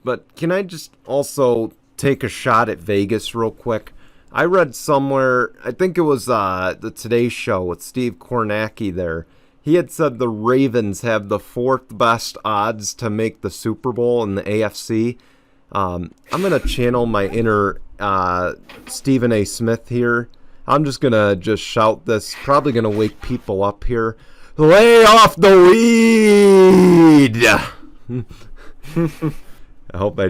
But can I just also take a shot at Vegas real quick? I read somewhere, I think it was the Today Show with Steve Kornacki there. He had said the Ravens have the 4th best odds to make the Super Bowl in the AFC. I'm going to channel my inner Stephen A. Smith here. I'm just going to shout this. Probably going to wake people up here. Lay off the weed! I hope I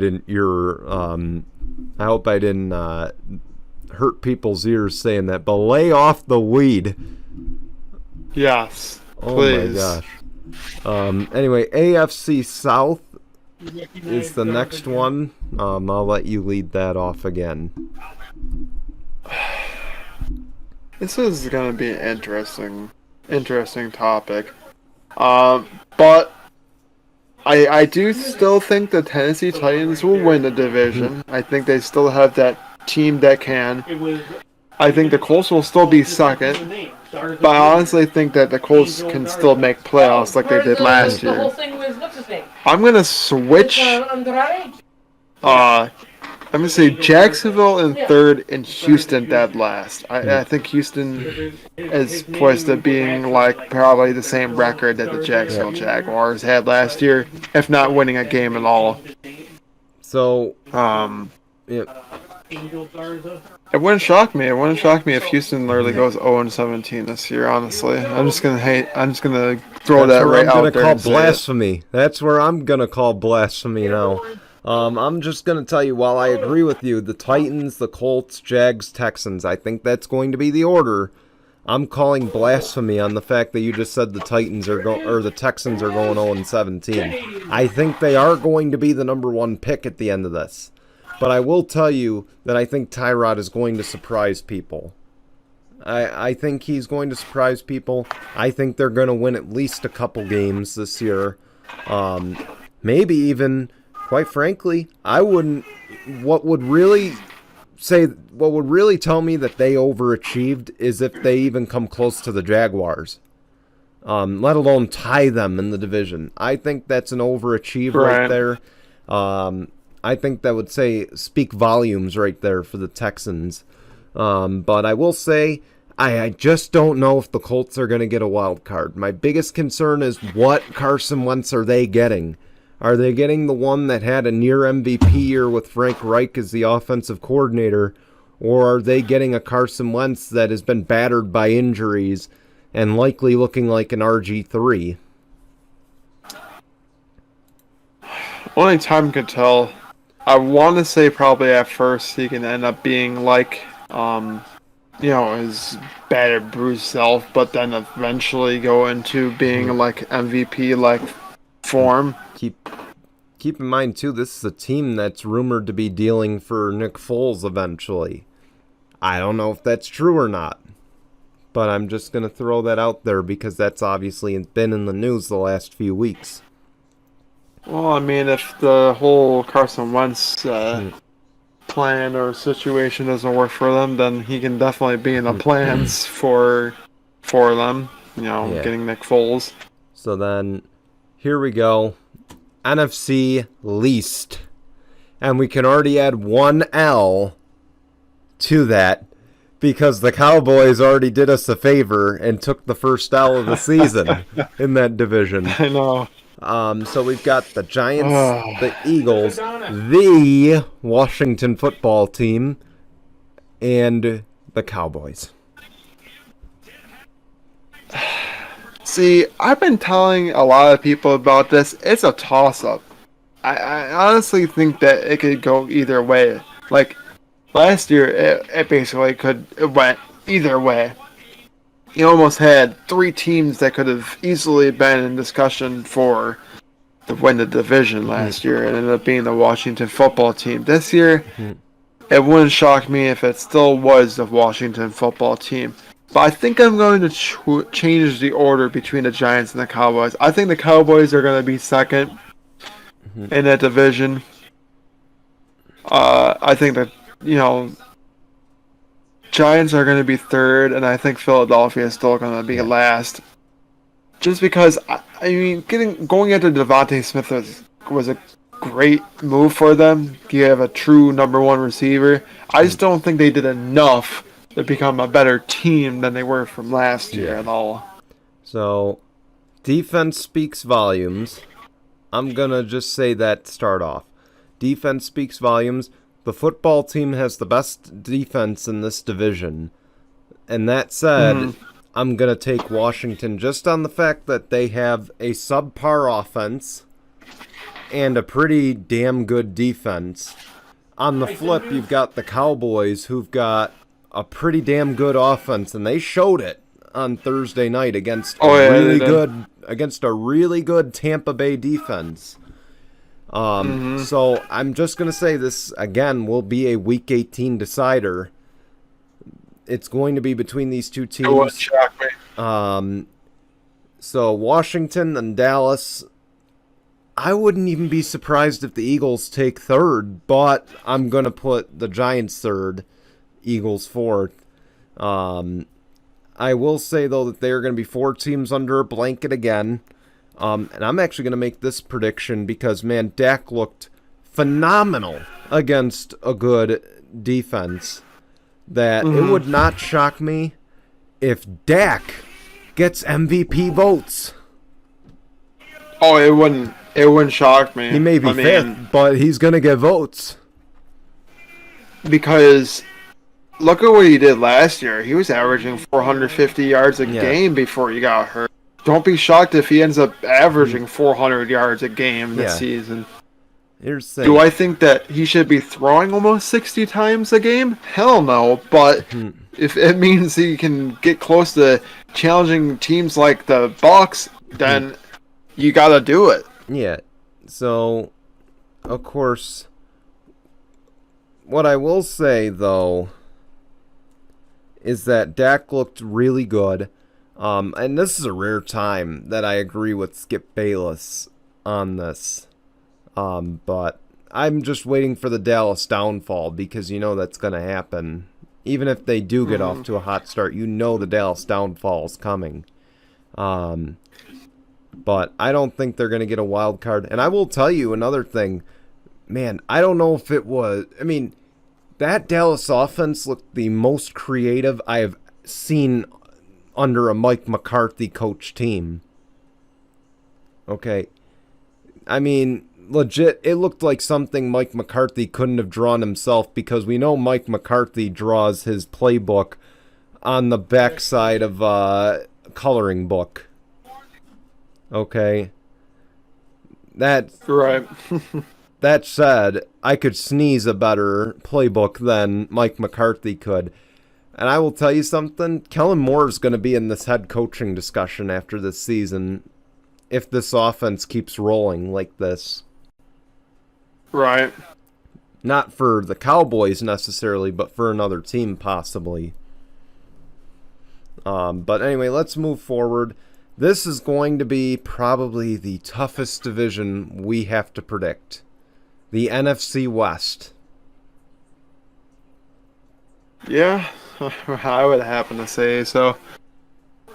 didn't hurt people's ears saying that, but lay off the weed. Yes, oh please. My gosh. Anyway, AFC South is the next one. I'll let you lead that off again. This is going to be an interesting topic. But I do still think the Tennessee Titans will win the division. I think they still have that team that can. I think the Colts will still be second. But I honestly think that the Colts can still make playoffs like they did last year. I'm going to switch. I'm going to say Jacksonville in third and Houston dead last. I think Houston is poised to being like probably the same record that the Jacksonville Jaguars had last year, if not winning a game at all. So, it wouldn't shock me. It wouldn't shock me if Houston literally goes 0-17 this year. Honestly, I'm just gonna throw that right out there. That's blasphemy. That's where I'm gonna call blasphemy now. I'm just going to tell you, while I agree with you, the Titans, the Colts, Jags, Texans, I think that's going to be the order. I'm calling blasphemy on the fact that you just said the Texans are going 0-17. I think they are going to be the number 1 pick at the end of this. But I will tell you that I think Tyrod is going to surprise people. I think he's going to surprise people. I think they're going to win at least a couple games this year. Maybe even... Quite frankly, what would really tell me that they overachieved is if they even come close to the Jaguars, let alone tie them in the division. I think that's an overachieve right there. I think that would speak volumes right there for the Texans. But I will say, I just don't know if the Colts are going to get a wild card. My biggest concern is what Carson Wentz are they getting? Are they getting the one that had a near MVP year with Frank Reich as the offensive coordinator? Or are they getting a Carson Wentz that has been battered by injuries and likely looking like an RG3? Only time could tell. I want to say probably at first he can end up being like, his battered, bruised self, but then eventually go into being like MVP-like form. Keep in mind, too, this is a team that's rumored to be dealing for Nick Foles eventually. I don't know if that's true or not, but I'm just going to throw that out there because that's obviously been in the news the last few weeks. Well, I mean, if the whole Carson Wentz plan or situation doesn't work for them, then he can definitely be in the plans for them, getting Nick Foles. So then, here we go. NFC least. And we can already add one L to that because the Cowboys already did us a favor and took the first L of the season in that division. I know. So we've got the Giants, the Eagles, the Washington football team, and the Cowboys. See, I've been telling a lot of people about this. It's a toss-up. I honestly think that it could go either way. Like, last year, it basically it went either way. You almost had 3 teams that could have easily been in discussion to win the division last year, and ended up being the Washington football team. This year, it wouldn't shock me if it still was the Washington football team. But I think I'm going to change the order between the Giants and the Cowboys. I think the Cowboys are going to be second in that division. I think that, Giants are going to be third, and I think Philadelphia is still going to be last. Just because, I mean, going into Devontae Smith was a great move for them. You have a true number one receiver. I just don't think they did enough to become a better team than they were from last year at all. So, defense speaks volumes. I'm going to just say that to start off. Defense speaks volumes. The football team has the best defense in this division. And that said, I'm going to take Washington just on the fact that they have a subpar offense and a pretty damn good defense. On the flip, you've got the Cowboys, who've got a pretty damn good offense, and they showed it on Thursday night against a really good Tampa Bay defense. So I'm just going to say this, again, will be a Week 18 decider. It's going to be between these two teams. It wouldn't shock me. So Washington and Dallas, I wouldn't even be surprised if the Eagles take third, but I'm going to put the Giants third, Eagles fourth. I will say, though, that there are going to be 4 teams under a blanket again. And I'm actually going to make this prediction because, man, Dak looked phenomenal against a good defense. That it would not shock me if Dak gets MVP votes. Oh, it wouldn't shock me. He may be fifth, but he's going to get votes. Because look at what he did last year. He was averaging 450 yards a game before he got hurt. Don't be shocked if he ends up averaging 400 yards a game this season. Do I think that he should be throwing almost 60 times a game? Hell no. But if it means he can get close to challenging teams like the Bucks, then you got to do it. Yeah. So, of course, what I will say, though, is that Dak looked really good. And this is a rare time that I agree with Skip Bayless on this. But I'm just waiting for the Dallas downfall because you know that's going to happen. Even if they do get off to a hot start, you know the Dallas downfall is coming. But I don't think they're going to get a wild card. And I will tell you another thing. Man, I don't know if it was... I mean, that Dallas offense looked the most creative I have seen under a Mike McCarthy coach team. Okay. I mean, legit, it looked like something Mike McCarthy couldn't have drawn himself because we know Mike McCarthy draws his playbook on the backside of a coloring book. Okay. Right. That said, I could sneeze a better playbook than Mike McCarthy could. And I will tell you something, Kellen Moore is going to be in this head coaching discussion after this season if this offense keeps rolling like this. Right. Not for the Cowboys necessarily, but for another team possibly. But anyway, let's move forward. This is going to be probably the toughest division we have to predict. The NFC West. Yeah, I would happen to say so.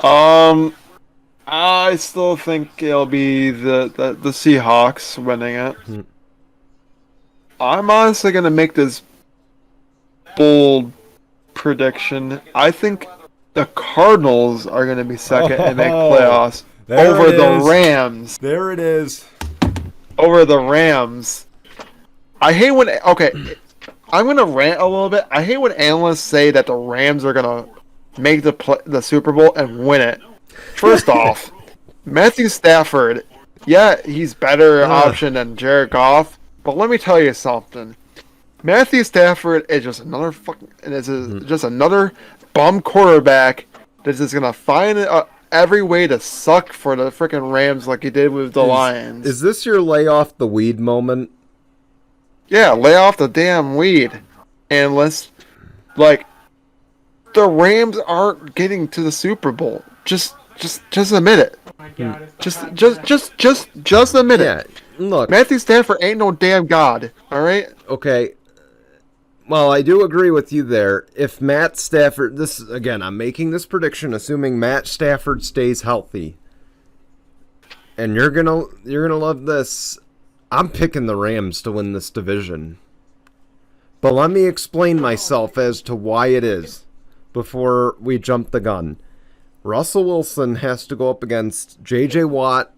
I still think it'll be the Seahawks winning it. I'm honestly going to make this bold prediction. I think the Cardinals are going to be second and make playoffs over the Rams. There it is. Over the Rams. I hate when... Okay, I'm going to rant a little bit. I hate when analysts say that the Rams are going to make the Super Bowl and win it. First off, Matthew Stafford, yeah, he's better option than Jared Goff, but let me tell you something. Matthew Stafford is just another just another bum quarterback that's just gonna find every way to suck for the freaking Rams like he did with the Lions. Is this your lay off the weed moment? Yeah, lay off the damn weed, and let's the Rams aren't getting to the Super Bowl. Just admit it. Oh my God, Just admit it. Look, Matthew Stafford ain't no damn god. All right. Okay. Well, I do agree with you there. If Matt Stafford, I'm making this prediction assuming Matt Stafford stays healthy. And you're gonna love this. I'm picking the Rams to win this division. But let me explain myself as to why it is before we jump the gun. Russell Wilson has to go up against J.J. Watt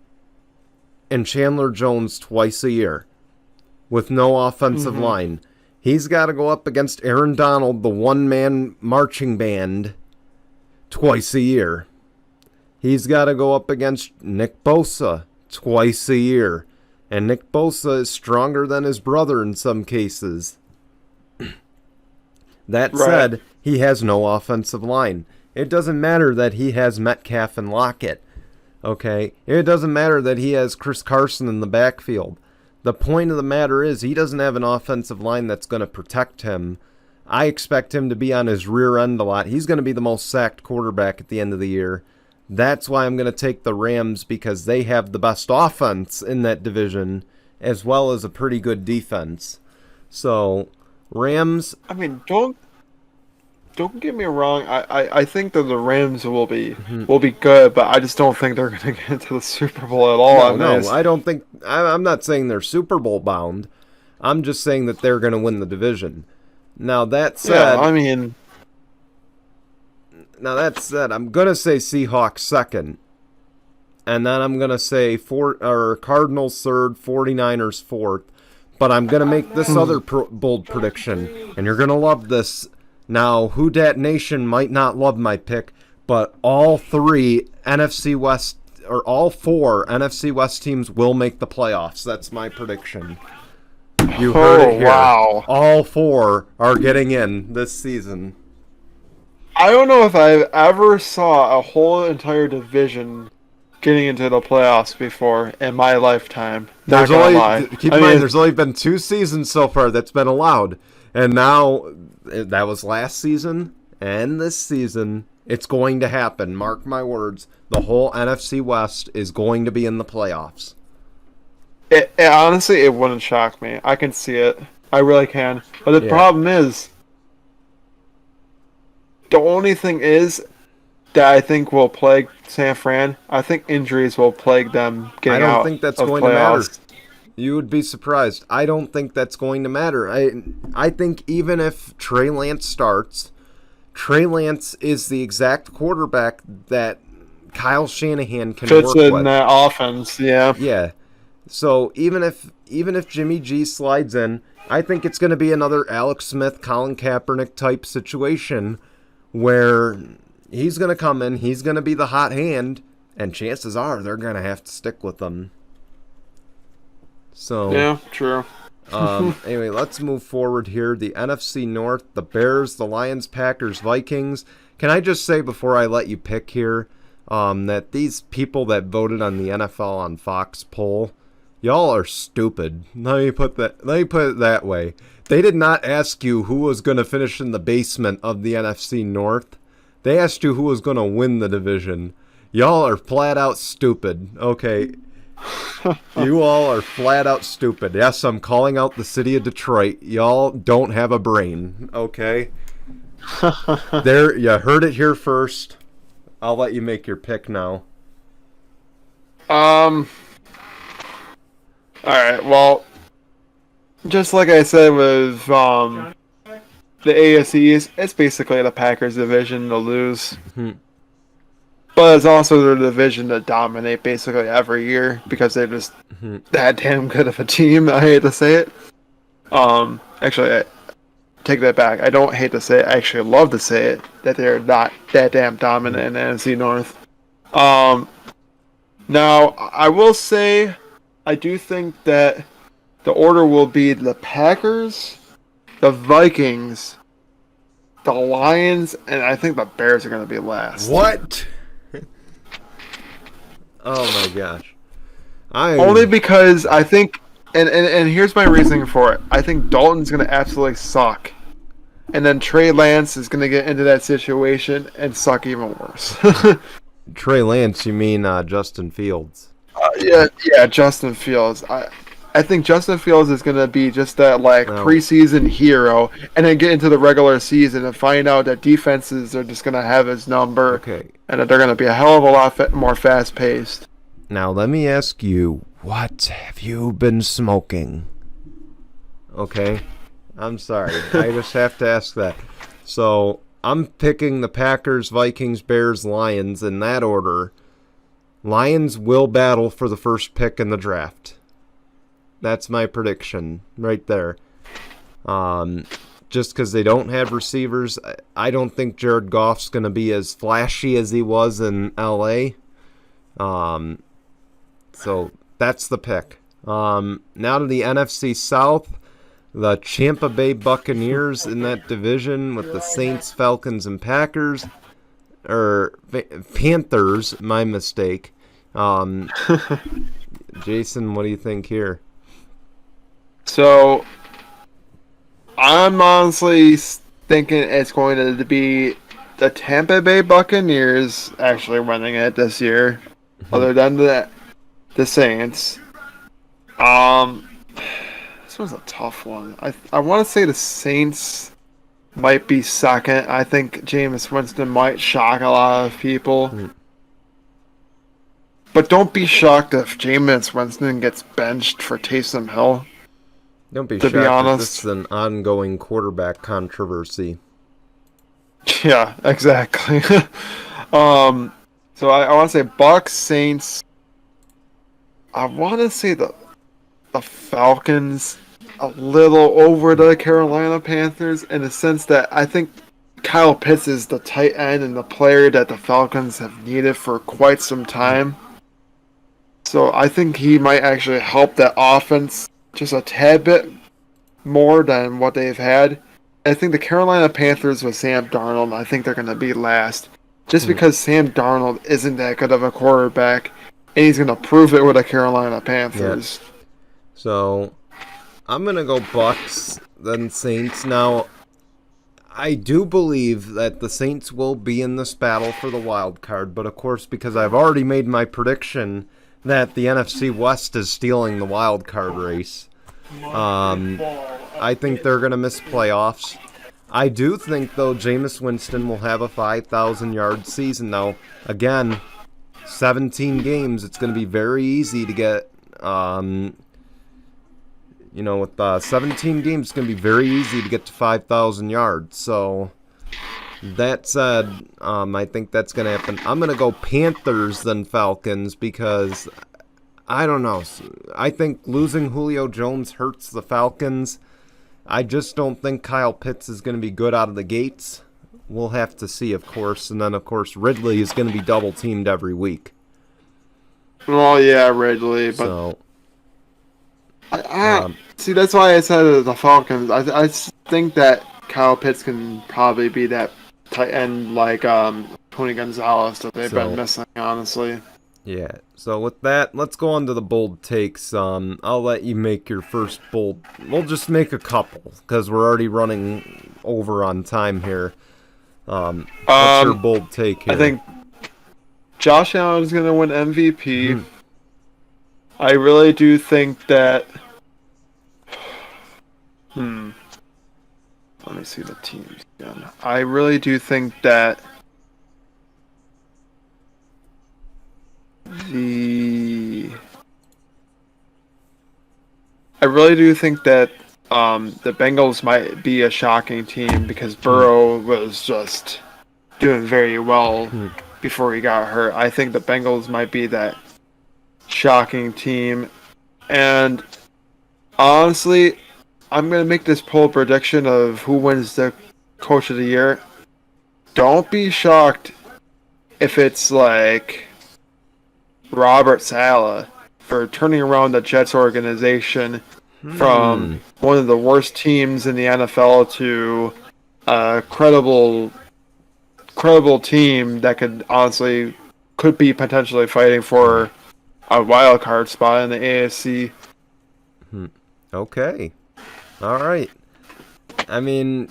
and Chandler Jones twice a year with no offensive line. He's got to go up against Aaron Donald, the one-man marching band, twice a year. He's got to go up against Nick Bosa twice a year. And Nick Bosa is stronger than his brother in some cases. That said, he has no offensive line. It doesn't matter that he has Metcalf and Lockett. Okay? It doesn't matter that he has Chris Carson in the backfield. The point of the matter is he doesn't have an offensive line that's going to protect him. I expect him to be on his rear end a lot. He's going to be the most sacked quarterback at the end of the year. That's why I'm going to take the Rams, because they have the best offense in that division as well as a pretty good defense. So, Rams... I mean, don't get me wrong. I think that the Rams will be good, but I just don't think they're going to get into the Super Bowl at all. No, I don't think... I'm not saying they're Super Bowl bound. I'm just saying that they're going to win the division. Now, that said... Yeah, Now, that said, I'm going to say Seahawks second. And then I'm going to say Cardinals third, 49ers fourth. But I'm going to make this other bold prediction. And you're going to love this. Now, Who Dat Nation might not love my pick, but all four NFC West teams will make the playoffs. That's my prediction. You heard it here. Wow. All four are getting in this season. I don't know if I ever saw a whole entire division getting into the playoffs before in my lifetime. Not gonna lie. Keep in mind, there's only been 2 seasons so far that's been allowed. And now, that was last season, and this season, it's going to happen. Mark my words. The whole NFC West is going to be in the playoffs. It honestly, it wouldn't shock me. I can see it. I really can. But the problem is, the only thing is that I think will plague San Fran, I think injuries will plague them getting out of playoffs. I don't think that's going to matter. You would be surprised. I don't think that's going to matter. I think even if Trey Lance starts, Trey Lance is the exact quarterback that Kyle Shanahan can work with. Fits in that offense, yeah. Yeah. So even if Jimmy G slides in, I think it's going to be another Alex Smith, Colin Kaepernick type situation where he's going to come in, he's going to be the hot hand, and chances are they're going to have to stick with them. So yeah, true. Anyway, let's move forward here. The NFC North, the Bears, the Lions, Packers, Vikings. Can I just say before I let you pick here that these people that voted on the NFL on Fox poll, y'all are stupid. Let me put it that way. They did not ask you who was going to finish in the basement of the NFC North. They asked you who was going to win the division. Y'all are flat out stupid. Okay. You all are flat out stupid. Yes, I'm calling out the city of Detroit. Y'all don't have a brain. Okay. There, you heard it here first. I'll let you make your pick now. Alright, well, just like I said with the AFCs, it's basically the Packers division to lose. But it's also their division to dominate basically every year because they're just that damn good of a team. I hate to say it. Actually, I take that back. I don't hate to say it. I actually love to say it, that they're not that damn dominant in the NFC North. Now, I will say, I do think that the order will be the Packers, the Vikings, the Lions, and I think the Bears are going to be last. What? Oh my gosh. Only because I think, and here's my reasoning for it. I think Dalton's going to absolutely suck. And then Trey Lance is going to get into that situation and suck even worse. Trey Lance, you mean Justin Fields? Yeah, Justin Fields. I think Justin Fields is going to be just that No. preseason hero, and then get into the regular season and find out that defenses are just going to have his number, Okay. and that they're going to be a hell of a lot more fast paced. Now let me ask you, what have you been smoking? Okay, I'm sorry. I just have to ask that. So I'm picking the Packers, Vikings, Bears, Lions in that order. Lions will battle for the first pick in the draft. That's my prediction right there. Just because they don't have receivers, I don't think Jared Goff's going to be as flashy as he was in L.A. So that's the pick. Now to the NFC South. The Tampa Bay Buccaneers in that division with the Saints, Falcons, and Packers. Panthers, my mistake. Jason, what do you think here? So, I'm honestly thinking it's going to be the Tampa Bay Buccaneers actually winning it this year, other than the Saints. This one's a tough one. I want to say the Saints might be second. I think Jameis Winston might shock a lot of people. But don't be shocked if Jameis Winston gets benched for Taysom Hill. Don't be to shocked be if honest. this is an ongoing quarterback controversy. Yeah, exactly. So I want to say Bucks, Saints. I want to say the Falcons a little over the Carolina Panthers in the sense that I think Kyle Pitts is the tight end and the player that the Falcons have needed for quite some time. So I think he might actually help that offense just a tad bit more than what they've had. I think the Carolina Panthers with Sam Darnold, I think they're going to be last. Just because Sam Darnold isn't that good of a quarterback, and he's going to prove it with the Carolina Panthers. Yeah. So, I'm going to go Bucks, then Saints. Now, I do believe that the Saints will be in this battle for the wild card, but of course, because I've already made my prediction that the NFC West is stealing the wild card race, I think they're going to miss playoffs. I do think, though, Jameis Winston will have a 5,000-yard season. Now, again, 17 games, it's going to be very easy to get, with 17 games, it's going to be very easy to get to 5,000 yards. So, that said, I think that's going to happen. I'm going to go Panthers than Falcons because, I don't know. I think losing Julio Jones hurts the Falcons. I just don't think Kyle Pitts is going to be good out of the gates. We'll have to see, of course. And then, of course, Ridley is going to be double-teamed every week. Well, yeah, Ridley. But So, see, that's why I said the Falcons. I think that Kyle Pitts can probably be that tight end like Tony Gonzalez that they've been missing, honestly. yeah. So with that, let's go on to the bold takes. I'll let you make your first bold. We'll just make a couple because we're already running over on time here. What's your bold take here? I think Josh Allen is going to win MVP. I really do think that. Let me see the teams again. I really do think that the Bengals might be a shocking team because Burrow was just doing very well before he got hurt. I think the Bengals might be that shocking team. And honestly, I'm going to make this poll prediction of who wins the Coach of the Year. Don't be shocked if it's like Robert Saleh for turning around the Jets organization from one of the worst teams in the NFL to a credible team that could be potentially fighting for a wild card spot in the AFC. Okay. All right. I mean,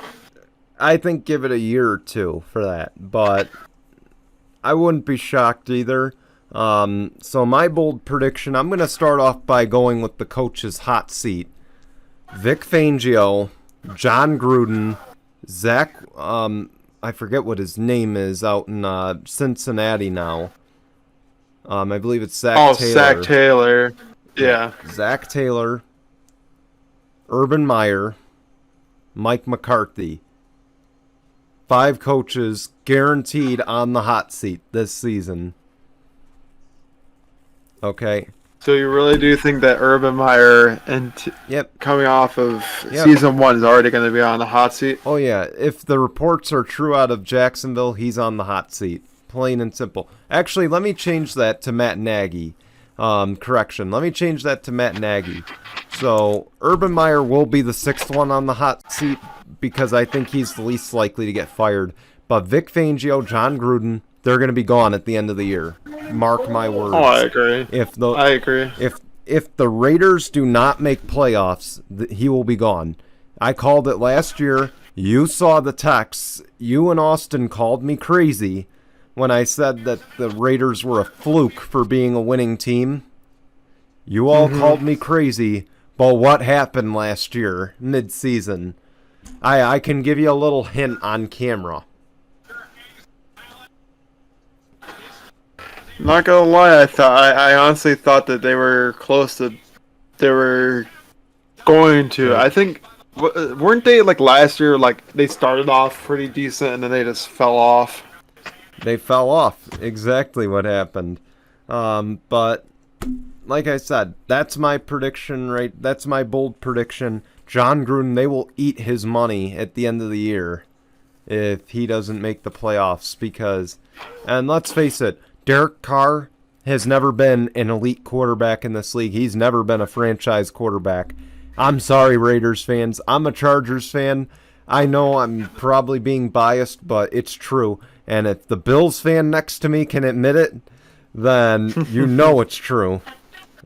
I think give it a year or two for that, but I wouldn't be shocked either. So my bold prediction, I'm going to start off by going with the coach's hot seat. Vic Fangio, John Gruden, Zach, I forget what his name is out in Cincinnati now. I believe it's Zach Taylor. Zach Taylor. Yeah. Zach Taylor, Urban Meyer, Mike McCarthy. 5 coaches guaranteed on the hot seat this season. Okay. So you really do think that Urban Meyer coming off of season 1 is already going to be on the hot seat? Oh, yeah. If the reports are true out of Jacksonville, he's on the hot seat. Plain and simple. Actually, let me change that to Matt Nagy. Correction. Let me change that to Matt Nagy. So, Urban Meyer will be the 6th one on the hot seat because I think he's the least likely to get fired. But Vic Fangio, John Gruden, they're going to be gone at the end of the year. Mark my words. Oh, I agree. I agree. If the Raiders do not make playoffs, he will be gone. I called it last year. You saw the texts. You and Austin called me crazy when I said that the Raiders were a fluke for being a winning team. You all called me crazy, but what happened last year, mid-season? I can give you a little hint on camera. Not gonna lie, I honestly thought that they were close to. They were going to. I think weren't they like last year? Like they started off pretty decent and then they just fell off. They fell off. Exactly what happened. But like I said, that's my prediction. Right? That's my bold prediction. John Gruden, they will eat his money at the end of the year if he doesn't make the playoffs. Because, and let's face it. Derek Carr has never been an elite quarterback in this league. He's never been a franchise quarterback. I'm sorry, Raiders fans. I'm a Chargers fan. I know I'm probably being biased, but it's true. And if the Bills fan next to me can admit it, then you know it's true.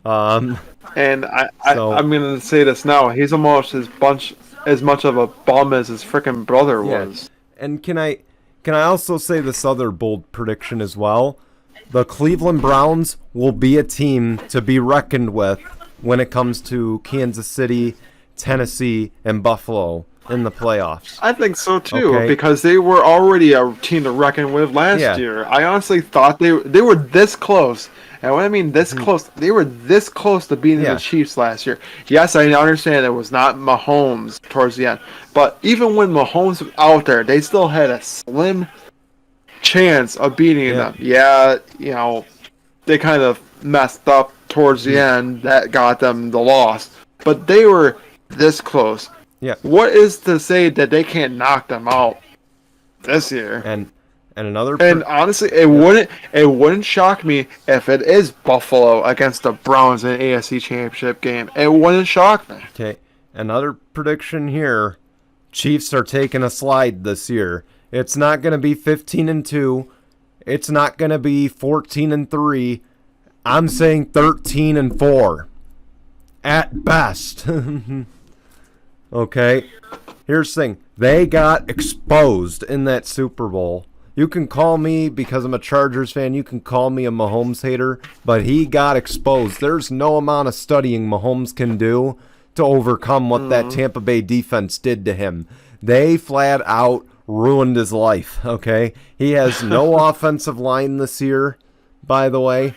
And I'm going to say this now. He's almost as much of a bum as his freaking brother was. And can I also say this other bold prediction as well? The Cleveland Browns will be a team to be reckoned with when it comes to Kansas City, Tennessee, and Buffalo in the playoffs. I think so too, because they were already a team to reckon with last year. I honestly thought they were this close. And when I mean this close, they were this close to beating the Chiefs last year. Yes, I understand it was not Mahomes towards the end. But even when Mahomes was out there, they still had a slim chance of beating them. Yeah, you know, they kind of messed up towards the end. That got them the loss. But they were this close. Yeah. What is to say that they can't knock them out this year? And another. And honestly, it wouldn't shock me if it is Buffalo against the Browns in an AFC Championship game. It wouldn't shock me. Okay. Another prediction here: Chiefs are taking a slide this year. It's not going to be 15-2. It's not going to be 14-3. I'm saying 13-4 at best. Okay. Here's the thing: they got exposed in that Super Bowl. You can call me, because I'm a Chargers fan, you can call me a Mahomes hater, but he got exposed. There's no amount of studying Mahomes can do to overcome what that Tampa Bay defense did to him. They flat out ruined his life, okay? He has no offensive line this year, by the way.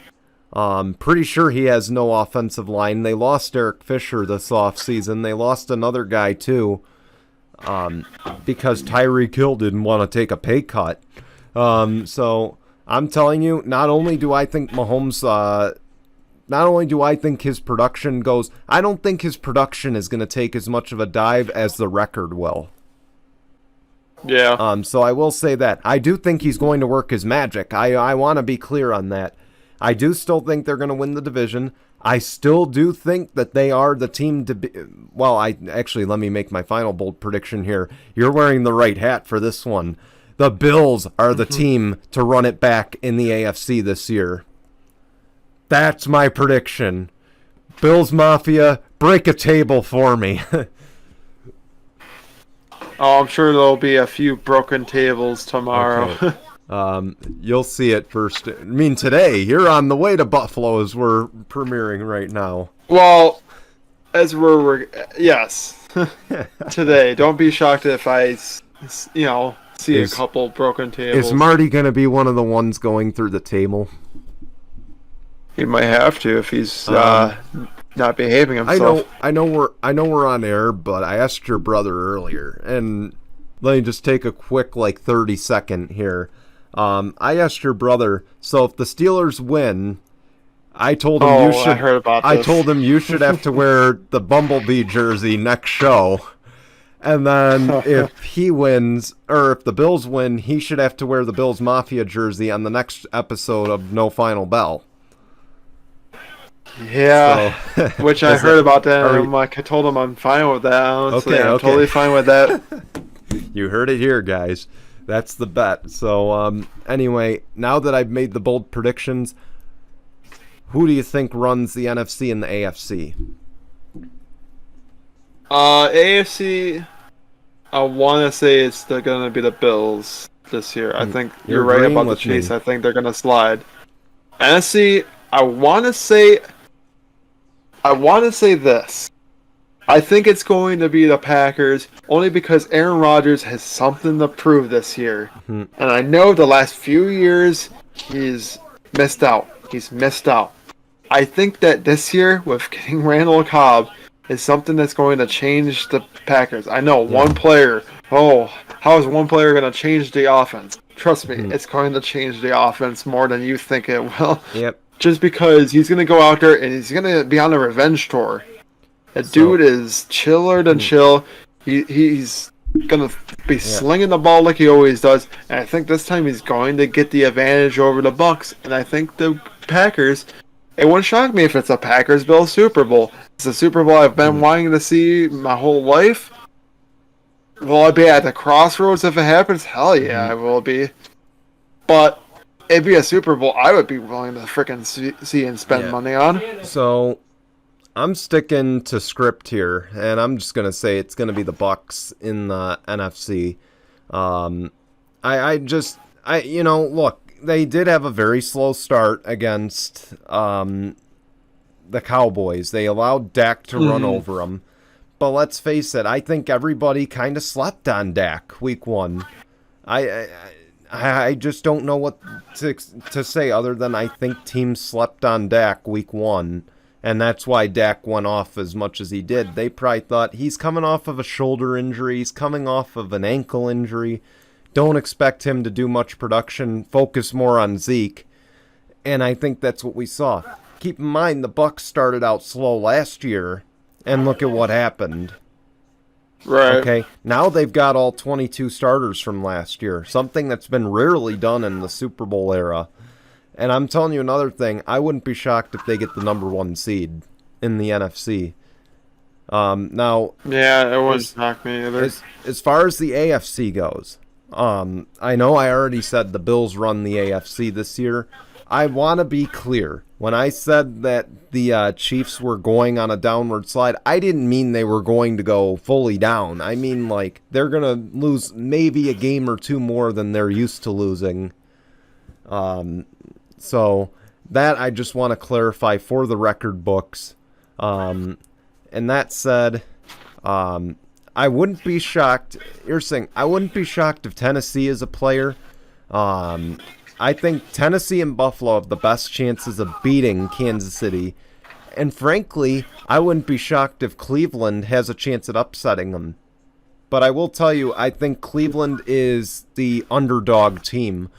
Pretty sure he has no offensive line. They lost Eric Fisher this offseason. They lost another guy, too, because Tyreek Hill didn't want to take a pay cut. So I'm telling you, not only do I think Mahomes, not only do I think his production goes, I don't think his production is going to take as much of a dive as the record will. Yeah. So I will say that. I do think he's going to work his magic. I want to be clear on that. I do still think they're going to win the division. I still do think that they are the team to be. Well, let me make my final bold prediction here. You're wearing the right hat for this one. The Bills are the team to run it back in the AFC this year. That's my prediction. Bills Mafia, break a table for me. Oh, I'm sure there'll be a few broken tables tomorrow. Okay. You'll see it first. I mean, today, you're on the way to Buffalo as we're premiering right now. Well, as we're yes, today. Don't be shocked if I, see a couple broken tables. Is Marty going to be one of the ones going through the table? He might have to if he's not behaving himself. I know we're on air, but I asked your brother earlier, and let me just take a quick 30-second here. I asked your brother, so if the Steelers win, I told him I heard about this. I told him you should have to wear the Bumblebee jersey next show. And then if he wins, or if the Bills win, he should have to wear the Bills Mafia jersey on the next episode of No Final Bell. Yeah, so, which I heard about that. I told him I'm fine with that. Honestly, I'm totally fine with that. You heard it here, guys. That's the bet. So, anyway, now that I've made the bold predictions, who do you think runs the NFC and the AFC? AFC, I want to say it's going to be the Bills this year. I think you're right about the Chiefs. I think they're going to slide. NFC, I want to say this. I think it's going to be the Packers, only because Aaron Rodgers has something to prove this year. Mm-hmm. And I know the last few years he's missed out. I think that this year, with getting Randall Cobb, is something that's going to change the Packers. I know, one player. Oh, how is one player going to change the offense? Trust me, it's going to change the offense more than you think it will. Yep. Just because he's going to go out there and he's going to be on a revenge tour. That dude is chiller than chill. He's going to be slinging the ball like he always does. And I think this time he's going to get the advantage over the Bucs. And I think the Packers, it wouldn't shock me if it's a Packers-Bills Super Bowl. It's a Super Bowl I've been wanting to see my whole life. Will I be at the crossroads if it happens? Hell yeah, I will be. But it'd be a Super Bowl I would be willing to freaking see and spend money on. So I'm sticking to script here, and I'm just gonna say it's gonna be the Bucs in the NFC. Look, they did have a very slow start against the Cowboys. They allowed Dak to run over them. But let's face it, I think everybody kind of slept on Dak week one. I just don't know what to say other than I think teams slept on Dak week one. And that's why Dak went off as much as he did. They probably thought he's coming off of a shoulder injury. He's coming off of an ankle injury. Don't expect him to do much production. Focus more on Zeke. And I think that's what we saw. Keep in mind, the Bucs started out slow last year. And look at what happened. Right. Okay, now they've got all 22 starters from last year. Something that's been rarely done in the Super Bowl era. And I'm telling you another thing, I wouldn't be shocked if they get the number 1 seed in the NFC. Now, yeah, it wouldn't shock me either. As far as the AFC goes, I know I already said the Bills run the AFC this year. I want to be clear. When I said that the Chiefs were going on a downward slide, I didn't mean they were going to go fully down. I mean, they're going to lose maybe a game or two more than they're used to losing. So that I just want to clarify for the record books. And that said, I wouldn't be shocked. You're saying I wouldn't be shocked if Tennessee is a player. I think Tennessee and Buffalo have the best chances of beating Kansas City. And frankly, I wouldn't be shocked if Cleveland has a chance at upsetting them. But I will tell you, I think Cleveland is the underdog team.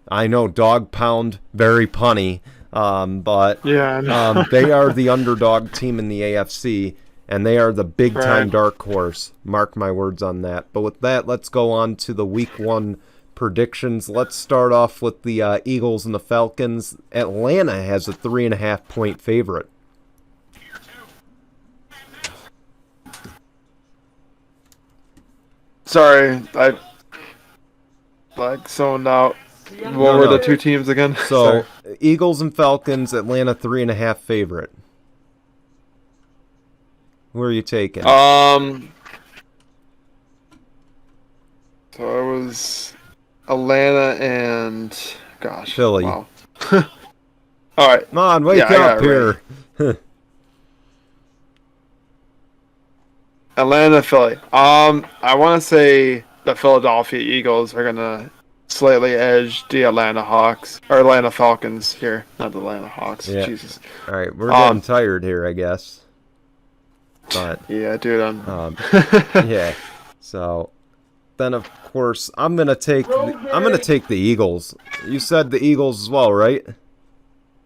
I know dog pound, very punny, but they are the underdog team in the AFC, and they are the big-time dark horse. Mark my words on that. But with that, let's go on to the Week 1 predictions. Let's start off with the Eagles and the Falcons. Atlanta has a 3.5-point favorite. Sorry, I zoned out. What were the two teams again? So, Eagles and Falcons, Atlanta 3.5 favorite. Who are you taking? So I was Atlanta and Philly. Wow. All right. Come on, wake up here. Right. Atlanta, Philly. I want to say the Philadelphia Eagles are gonna slightly edge the Atlanta Hawks or Atlanta Falcons here, not the Atlanta Hawks. Yeah. Jesus. All right, we're getting tired here, I guess. But yeah, dude. yeah. So then, of course, I'm gonna take the Eagles. You said the Eagles as well, right?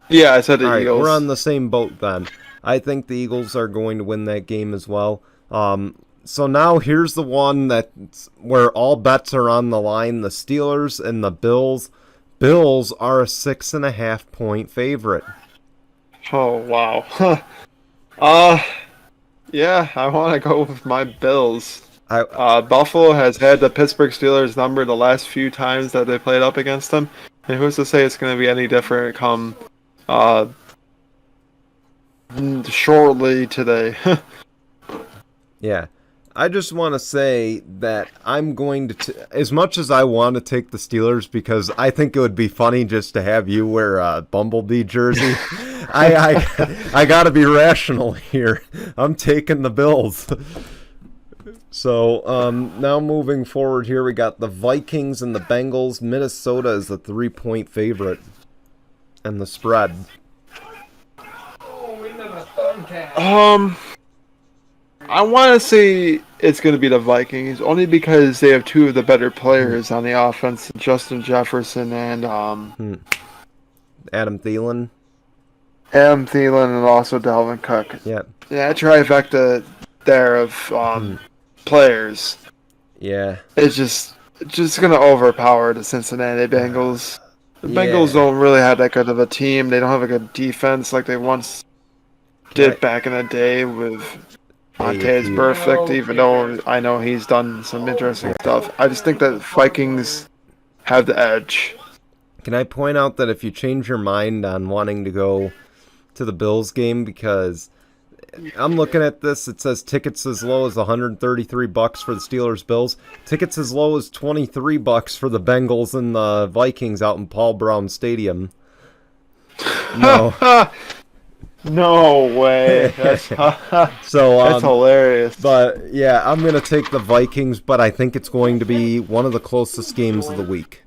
Yeah, I said the All Eagles. Right, we're on the same boat then. I think the Eagles are going to win that game as well. So now here's the one where all bets are on the line. The Steelers and the Bills. Bills are a 6.5 point favorite. Oh wow. Yeah, I want to go with my Bills. Buffalo has had the Pittsburgh Steelers number the last few times that they played up against them, and who's to say it's going to be any different come shortly today. Yeah. I just want to say that I'm going to, as much as I want to take the Steelers because I think it would be funny just to have you wear a Bumblebee jersey, I got to be rational here. I'm taking the Bills. So now moving forward here, we got the Vikings and the Bengals. Minnesota is the 3-point favorite, and the spread. I want to say it's going to be the Vikings, only because they have two of the better players on the offense, Justin Jefferson and Adam Thielen. Adam Thielen and also Dalvin Cook. Yeah. Yeah, trifecta there of players. Yeah. It's just going to overpower the Cincinnati Bengals. The Bengals don't really have that good of a team. They don't have a good defense like they once did back in the day with Monte's perfect, even though I know he's done some interesting stuff. I just think that Vikings have the edge. Can I point out that if you change your mind on wanting to go to the Bills game, because I'm looking at this, it says tickets as low as $133 for the Steelers Bills, tickets as low as $23 for the Bengals and the Vikings out in Paul Brown Stadium. No. No way. That's hilarious. But yeah, I'm going to take the Vikings, but I think it's going to be one of the closest games of the week.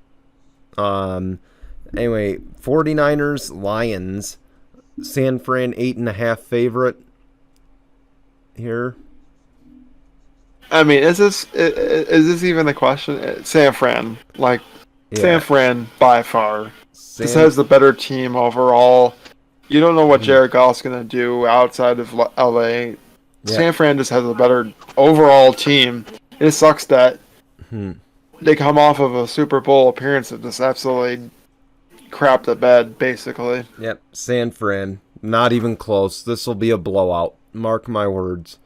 Anyway, 49ers, Lions, San Fran 8.5 favorite here. I mean, is this even a question? San Fran, San Fran by far. This has the better team overall. You don't know what Jared Goff's going to do outside of LA. Yeah. San Fran just has a better overall team. It sucks that they come off of a Super Bowl appearance that just absolutely crap the bed, basically. Yep, San Fran. Not even close. This will be a blowout. Mark my words.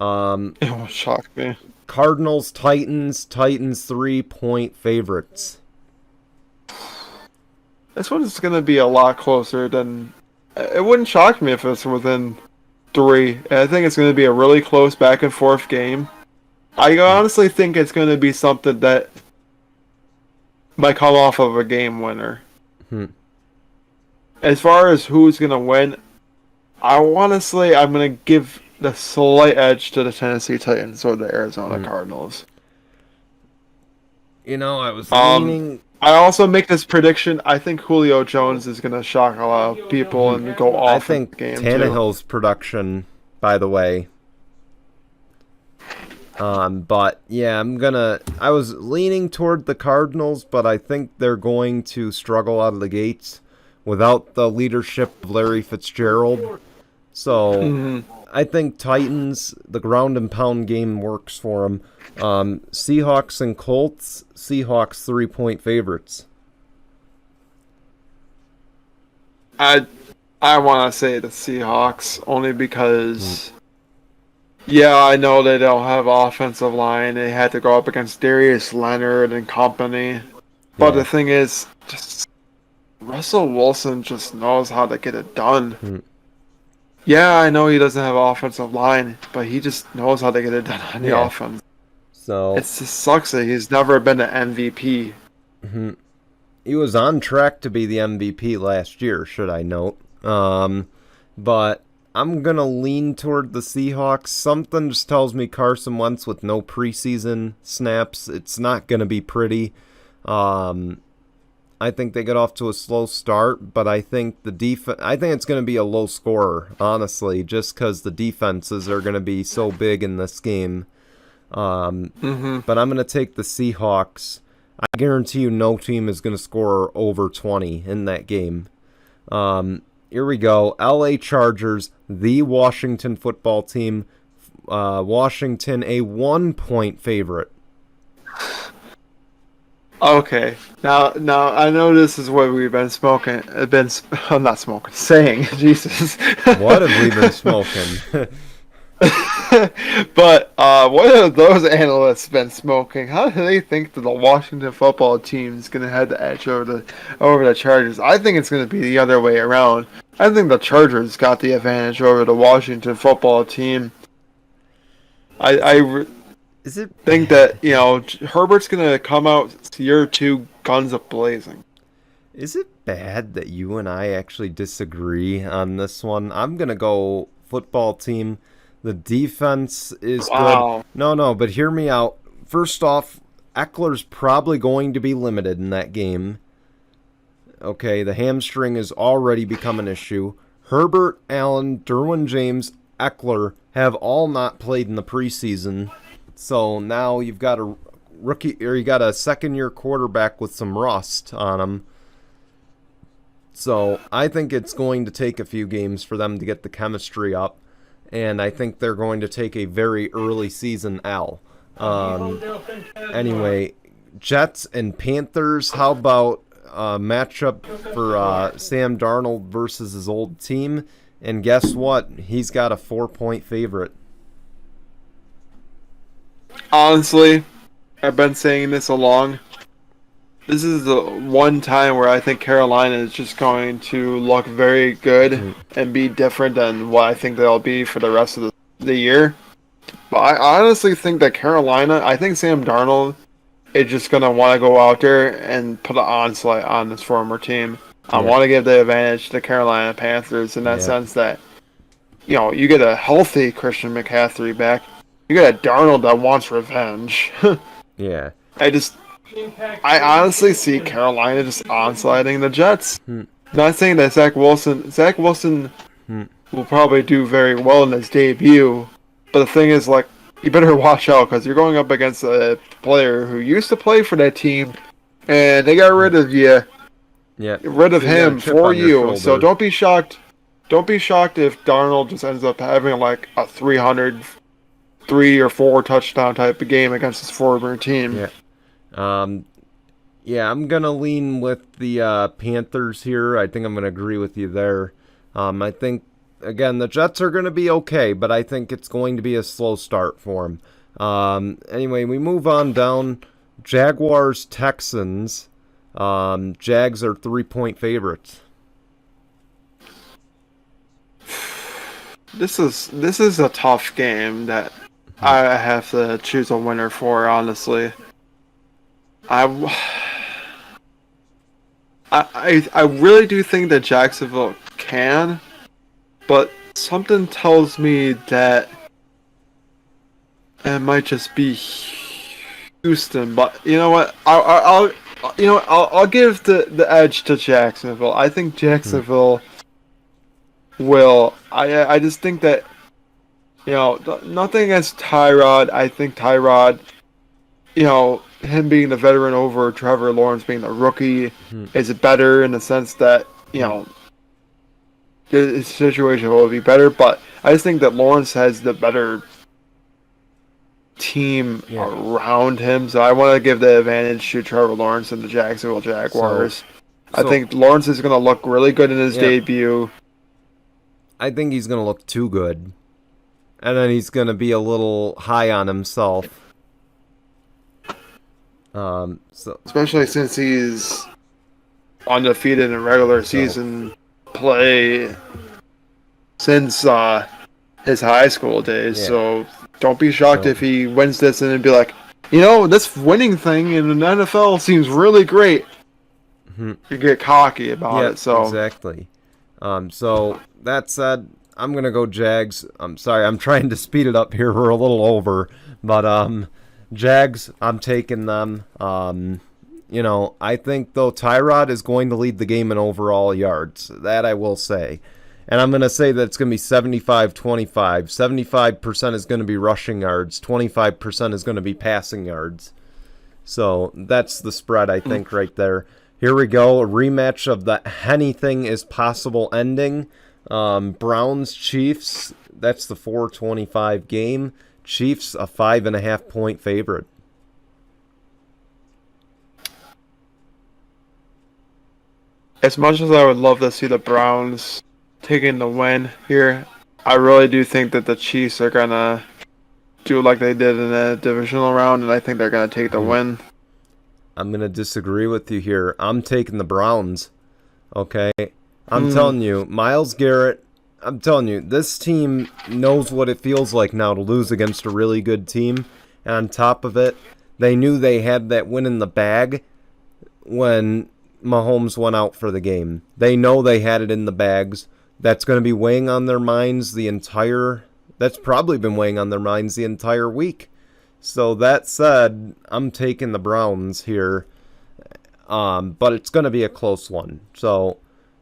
It won't shock me. Cardinals, Titans 3-point favorites. This one's going to be a lot closer than... It wouldn't shock me if it's within 3. I think it's going to be a really close back and forth game. I honestly think it's going to be something that might come off of a game winner. As far as who's going to win, I'm going to give the slight edge to the Tennessee Titans or the Arizona Cardinals. You know, I was leaning... I also make this prediction. I think Julio Jones is going to shock a lot of people and go off. I think in the game Tannehill's production, by the way. But yeah, I was leaning toward the Cardinals, but I think they're going to struggle out of the gates without the leadership of Larry Fitzgerald. So I think Titans, the ground and pound game works for them. Seahawks and Colts, Seahawks 3-point favorites. I want to say the Seahawks only because, I know they don't have offensive line. They had to go up against Darius Leonard and company. But the thing is, just Russell Wilson just knows how to get it done. Yeah, I know he doesn't have offensive line, but he just knows how to get it done on the offense. So it just sucks that he's never been an MVP. He was on track to be the MVP last year, should I note. But I'm going to lean toward the Seahawks. Something just tells me Carson Wentz with no preseason snaps, it's not going to be pretty. I think they get off to a slow start, but I think I think it's going to be a low scorer, honestly, just because the defenses are going to be so big in this game. But I'm going to take the Seahawks. I guarantee you no team is going to score over 20 in that game. Here we go. LA Chargers, the Washington football team. Washington, a 1-point favorite. Okay, now I know this is what we've been smoking. I'm not smoking. Saying, Jesus. What have we been smoking? But what have those analysts been smoking? How do they think that the Washington football team is going to have the edge over the Chargers? I think it's going to be the other way around. I think the Chargers got the advantage over the Washington football team. Is it think that, Herbert's going to come out year 2 guns a-blazing. Is it bad that you and I actually disagree on this one? I'm going to go football team. The defense is good. No, but hear me out. First off, Eckler's probably going to be limited in that game. Okay, the hamstring has already become an issue. Herbert, Allen, Derwin James, Eckler have all not played in the preseason. So now you've got a rookie, or you got a second-year quarterback with some rust on him. So I think it's going to take a few games for them to get the chemistry up, and I think they're going to take a very early season L. Anyway, Jets and Panthers. How about a matchup for Sam Darnold versus his old team? And guess what? He's got a 4-point favorite. Honestly, I've been saying this along. This is the one time where I think Carolina is just going to look very good and be different than what I think they'll be for the rest of the year. But I honestly think that I think Sam Darnold is just going to want to go out there and put an onslaught on this former team. I want to give the advantage to the Carolina Panthers in that sense that, you get a healthy Christian McCaffrey back. You got a Darnold that wants revenge. Yeah. I honestly see Carolina just onslaughting the Jets. Not saying that Zach Wilson will probably do very well in his debut, but the thing is, you better watch out because you're going up against a player who used to play for that team, and they got rid of you. Yeah. Rid of him for you. So don't be shocked. Don't be shocked if Darnold just ends up having a 3 or 4 touchdown type of game against his former team. Yeah. I'm going to lean with the Panthers here. I think I'm going to agree with you there. I think, again, the Jets are going to be okay, but I think it's going to be a slow start for them. Anyway, we move on down. Jaguars, Texans. Jags are 3-point favorites. This is a tough game that I have to choose a winner for, honestly. I really do think that Jacksonville can, but something tells me that it might just be Houston. But you know what? I'll give the edge to Jacksonville. I think Jacksonville will. I just think that, nothing against Tyrod. I think Tyrod, him being the veteran over Trevor Lawrence being the rookie is better in the sense that, his situation will be better. But I just think that Lawrence has the better team around him. So I want to give the advantage to Trevor Lawrence and the Jacksonville Jaguars. I think Lawrence is going to look really good in his debut. I think he's going to look too good. And then he's going to be a little high on himself. Especially since he's undefeated in regular season play since his high school days. So don't be shocked if he wins this and then be like, this winning thing in the NFL seems really great. You get cocky about it. So exactly. So that said, I'm gonna go Jags. I'm sorry, I'm trying to speed it up here. We're a little over, but Jags. I'm taking them. I think though Tyrod is going to lead the game in overall yards. That I will say. And I'm going to say that it's going to be 75-25. 75% is going to be rushing yards. 25% is going to be passing yards. So that's the spread, I think, right there. Here we go. A rematch of the anything is possible ending. Browns-Chiefs. That's the 4:25 game. Chiefs, a 5.5-point favorite. as much as I would love to see the Browns taking the win here, I really do think that the Chiefs are going to do like they did in the divisional round, and I think they're going to take the win. I'm going to disagree with you here. I'm taking the Browns. Okay? I'm telling you, Myles Garrett, I'm telling you, this team knows what it feels like now to lose against a really good team. And on top of it, they knew they had that win in the bag when Mahomes went out for the game. They know they had it in the bags. That's going to be weighing on their minds that's probably been weighing on their minds the entire week. So that said, I'm taking the Browns here. But it's going to be a close one. So,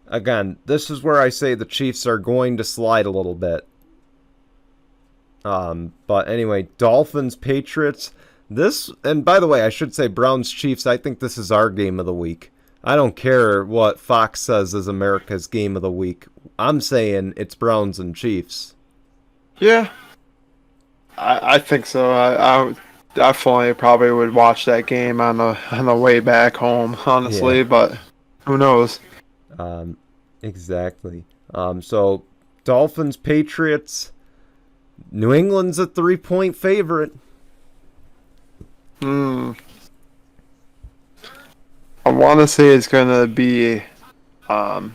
again, this is where I say the Chiefs are going to slide a little bit. But anyway, Dolphins, Patriots. And by the way, I should say Browns, Chiefs. I think this is our game of the week. I don't care what Fox says is America's game of the week. I'm saying it's Browns and Chiefs. Yeah, I think so. I definitely probably would watch that game on the way back home, honestly. Yeah. But who knows? Exactly. So Dolphins, Patriots. New England's a 3-point favorite. I want to say it's going to be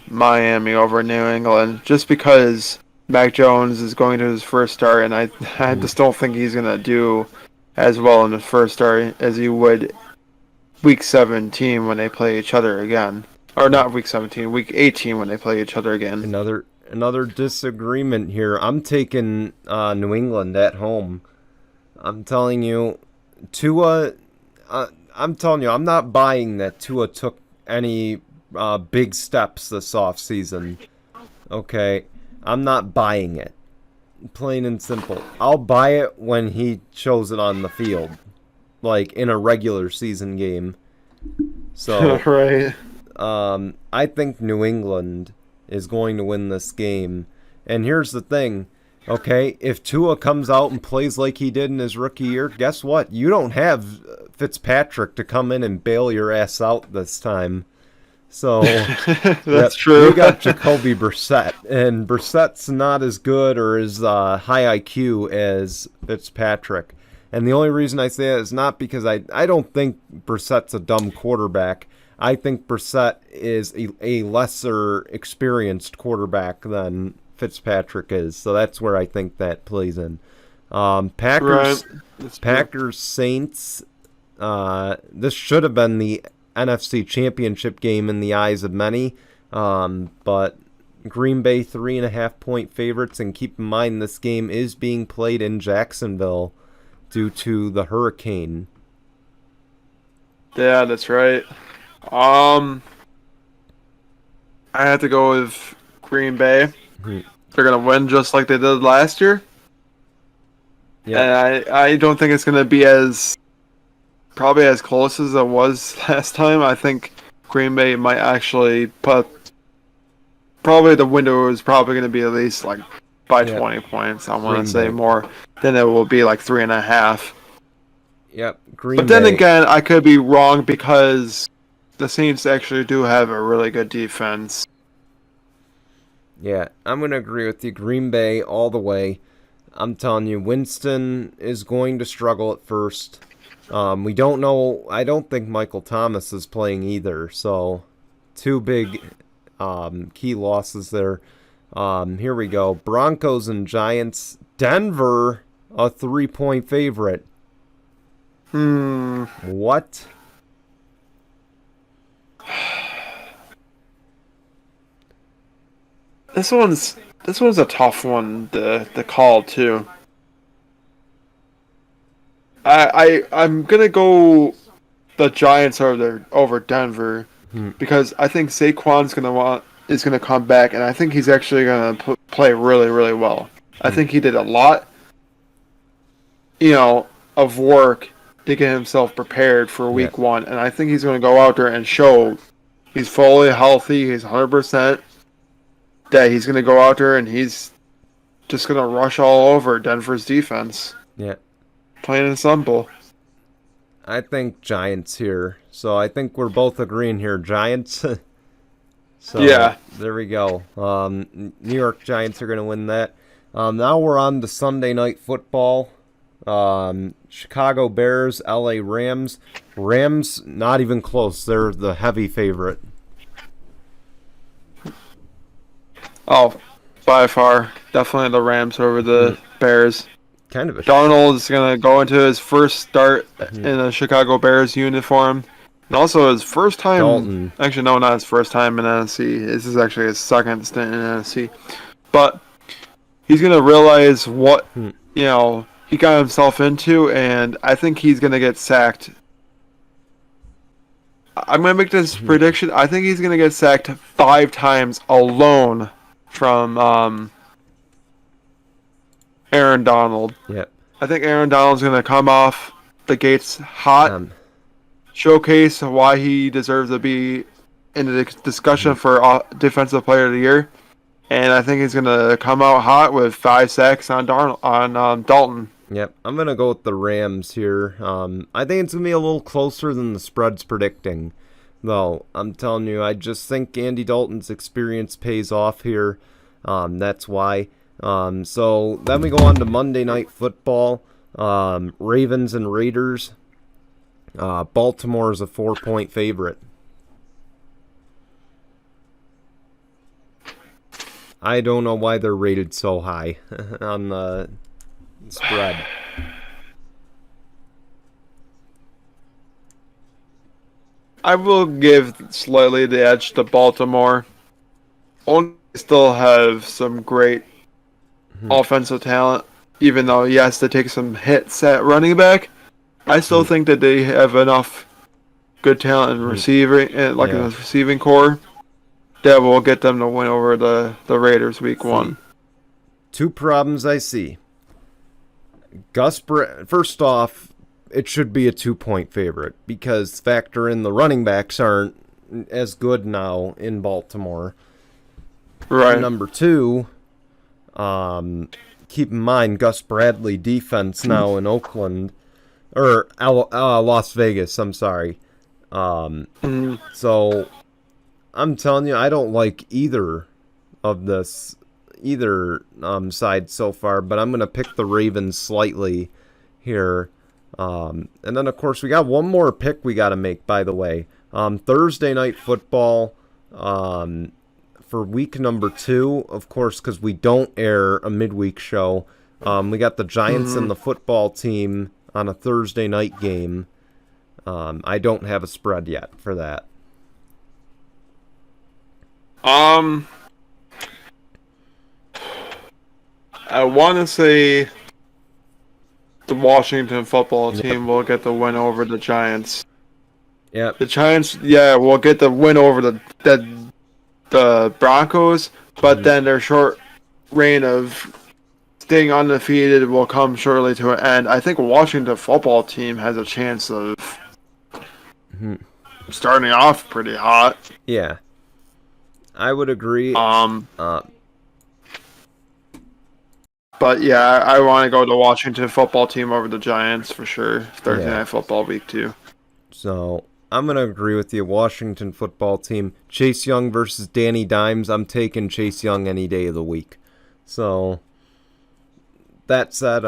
Miami over New England, just because Mac Jones is going to his first start, and I just don't think he's going to do as well in the first start as he would Week 17 when they play each other again. Or not Week 17, Week 18 when they play each other again. Another disagreement here. I'm taking New England at home. I'm telling you, Tua... I'm not buying that Tua took any big steps this offseason. Okay? I'm not buying it. Plain and simple. I'll buy it when he shows it on the field. Like in a regular season game. So, right. I think New England is going to win this game. And here's the thing. Okay, if Tua comes out and plays like he did in his rookie year, guess what? You don't have Fitzpatrick to come in and bail your ass out this time. So that's true. You got Jacoby Brissett, and Brissett's not as good or as high IQ as Fitzpatrick. And the only reason I say that is not because I don't think Brissett's a dumb quarterback. I think Brissett is a lesser experienced quarterback than Fitzpatrick is. So that's where I think that plays in. Packers, Saints. This should have been the NFC Championship game in the eyes of many, but Green Bay 3.5-point favorites, and keep in mind this game is being played in Jacksonville due to the hurricane. Yeah, that's right. I have to go with Green Bay. They're gonna win just like they did last year. Yeah, and I don't think it's gonna be probably as close as it was last time. I think Green Bay might actually probably the window is probably going to be at least like by 20 points. I want to say more than it will be like 3.5. Yep, But then again, I could be wrong because the Saints actually do have a really good defense. Yeah, I'm going to agree with you. Green Bay all the way. I'm telling you, Winston is going to struggle at first. We don't know. I don't think Michael Thomas is playing either. So, two big key losses there. Here we go. Broncos and Giants. Denver, a 3-point favorite. What? This one's a tough one to call too. I'm gonna go the Giants over Denver because I think Saquon's is gonna come back, and I think he's actually gonna play really, really well. I think he did a lot, of work to get himself prepared for Week 1, and I think he's gonna go out there and show he's fully healthy, he's 100%. That he's gonna go out there and he's just gonna rush all over Denver's defense. Yeah. Plain and simple. I think Giants here. So I think we're both agreeing here. Giants. So yeah. There we go. New York Giants are going to win that. Now we're on to Sunday Night Football. Chicago Bears, LA Rams. Rams, not even close. They're the heavy favorite. Oh, by far. Definitely the Rams over the Bears. Kind of a Darnold is going to go into his first start in a Chicago Bears uniform. And also his first time... Dalton. Actually, no, not his first time in NFC. This is actually his second stint in NFC. But he's going to realize what, he got himself into, and I think he's going to get sacked. I'm going to make this prediction. I think he's going to get sacked 5 times alone from... Aaron Donald. Yep. I think Aaron Donald's going to come off the gates hot, showcase why he deserves to be in the discussion for Defensive Player of the Year, and I think he's going to come out hot with 5 sacks on Dalton. Yep, I'm going to go with the Rams here. I think it's going to be a little closer than the spread's predicting, though. I'm telling you, I just think Andy Dalton's experience pays off here. That's why. So then we go on to Monday Night Football. Ravens and Raiders. Baltimore is a 4-point favorite. I don't know why they're rated so high on the spread. I will give slightly the edge to Baltimore. Only still have some great offensive talent, even though he has to take some hits at running back. I still think that they have enough good talent in receiving, in the receiving core, that will get them to win over the Raiders Week 1. 2 problems I see. First off, it should be a 2-point favorite because factor in the running backs aren't as good now in Baltimore. Right. Number 2. Keep in mind Gus Bradley defense now in Oakland or Las Vegas. I'm sorry. So I'm telling you, I don't like either side so far, but I'm gonna pick the Ravens slightly here. And then of course we got one more pick we got to make. By the way, Thursday Night Football. For week number 2, of course, because we don't air a midweek show, we got the Giants and the football team on a Thursday night game. I don't have a spread yet for that. I want to say the Washington football team will get the win over the Giants. Yeah. The Giants, will get the win over the Broncos, but then their short reign of staying undefeated will come shortly to an end. I think Washington football team has a chance of starting off pretty hot. Yeah, I would agree. But yeah, I want to go to Washington football team over the Giants for sure. Thursday Night Football Week 2. So I'm going to agree with you. Washington football team. Chase Young versus Danny Dimes. I'm taking Chase Young any day of the week. So, that said,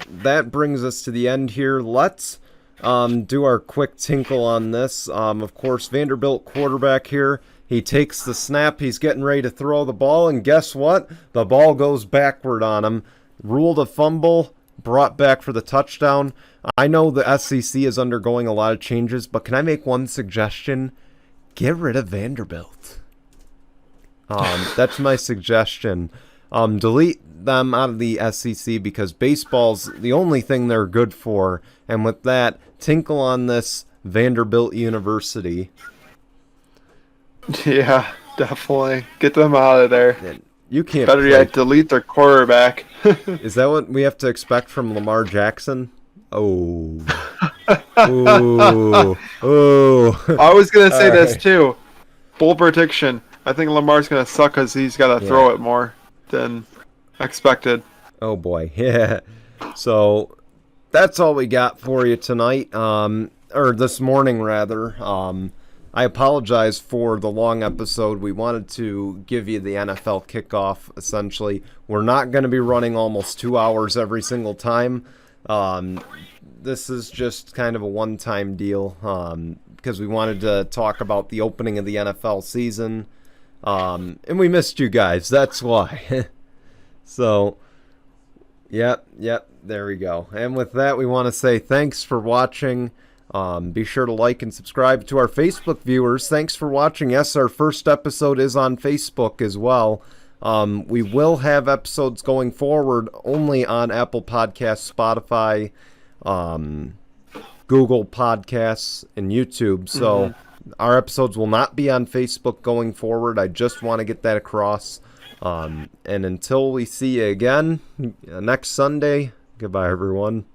that brings us to the end here. Let's do our quick tinkle on this. Of course, Vanderbilt quarterback here. He takes the snap. He's getting ready to throw the ball. And guess what? The ball goes backward on him. Ruled a fumble. brought back for the touchdown. I know the SEC is undergoing a lot of changes, but can I make one suggestion? Get rid of Vanderbilt. That's my suggestion. Delete them out of the SEC because baseball's the only thing they're good for. And with that, Tinkle On This, Vanderbilt University. Yeah, definitely. Get them out of there. You can't. Better yet, delete their quarterback. Is that what we have to expect from Lamar Jackson? Oh. Ooh. Ooh. I was going to say this too. Bold prediction. I think Lamar's going to suck because he's got to throw it more than expected. Oh, boy. Yeah. So that's all we got for you tonight. Or this morning, rather. I apologize for the long episode. We wanted to give you the NFL kickoff, essentially. We're not going to be running almost 2 hours every single time. This is just kind of a one-time deal because we wanted to talk about the opening of the NFL season. And we missed you guys. That's why. So, yep, there we go. And with that, we want to say thanks for watching. Be sure to like and subscribe to our Facebook viewers. Thanks for watching. Yes, our first episode is on Facebook as well. We will have episodes going forward only on Apple Podcasts, Spotify, Google Podcasts, and YouTube. So our episodes will not be on Facebook going forward. I just want to get that across. And until we see you again next Sunday, goodbye, everyone.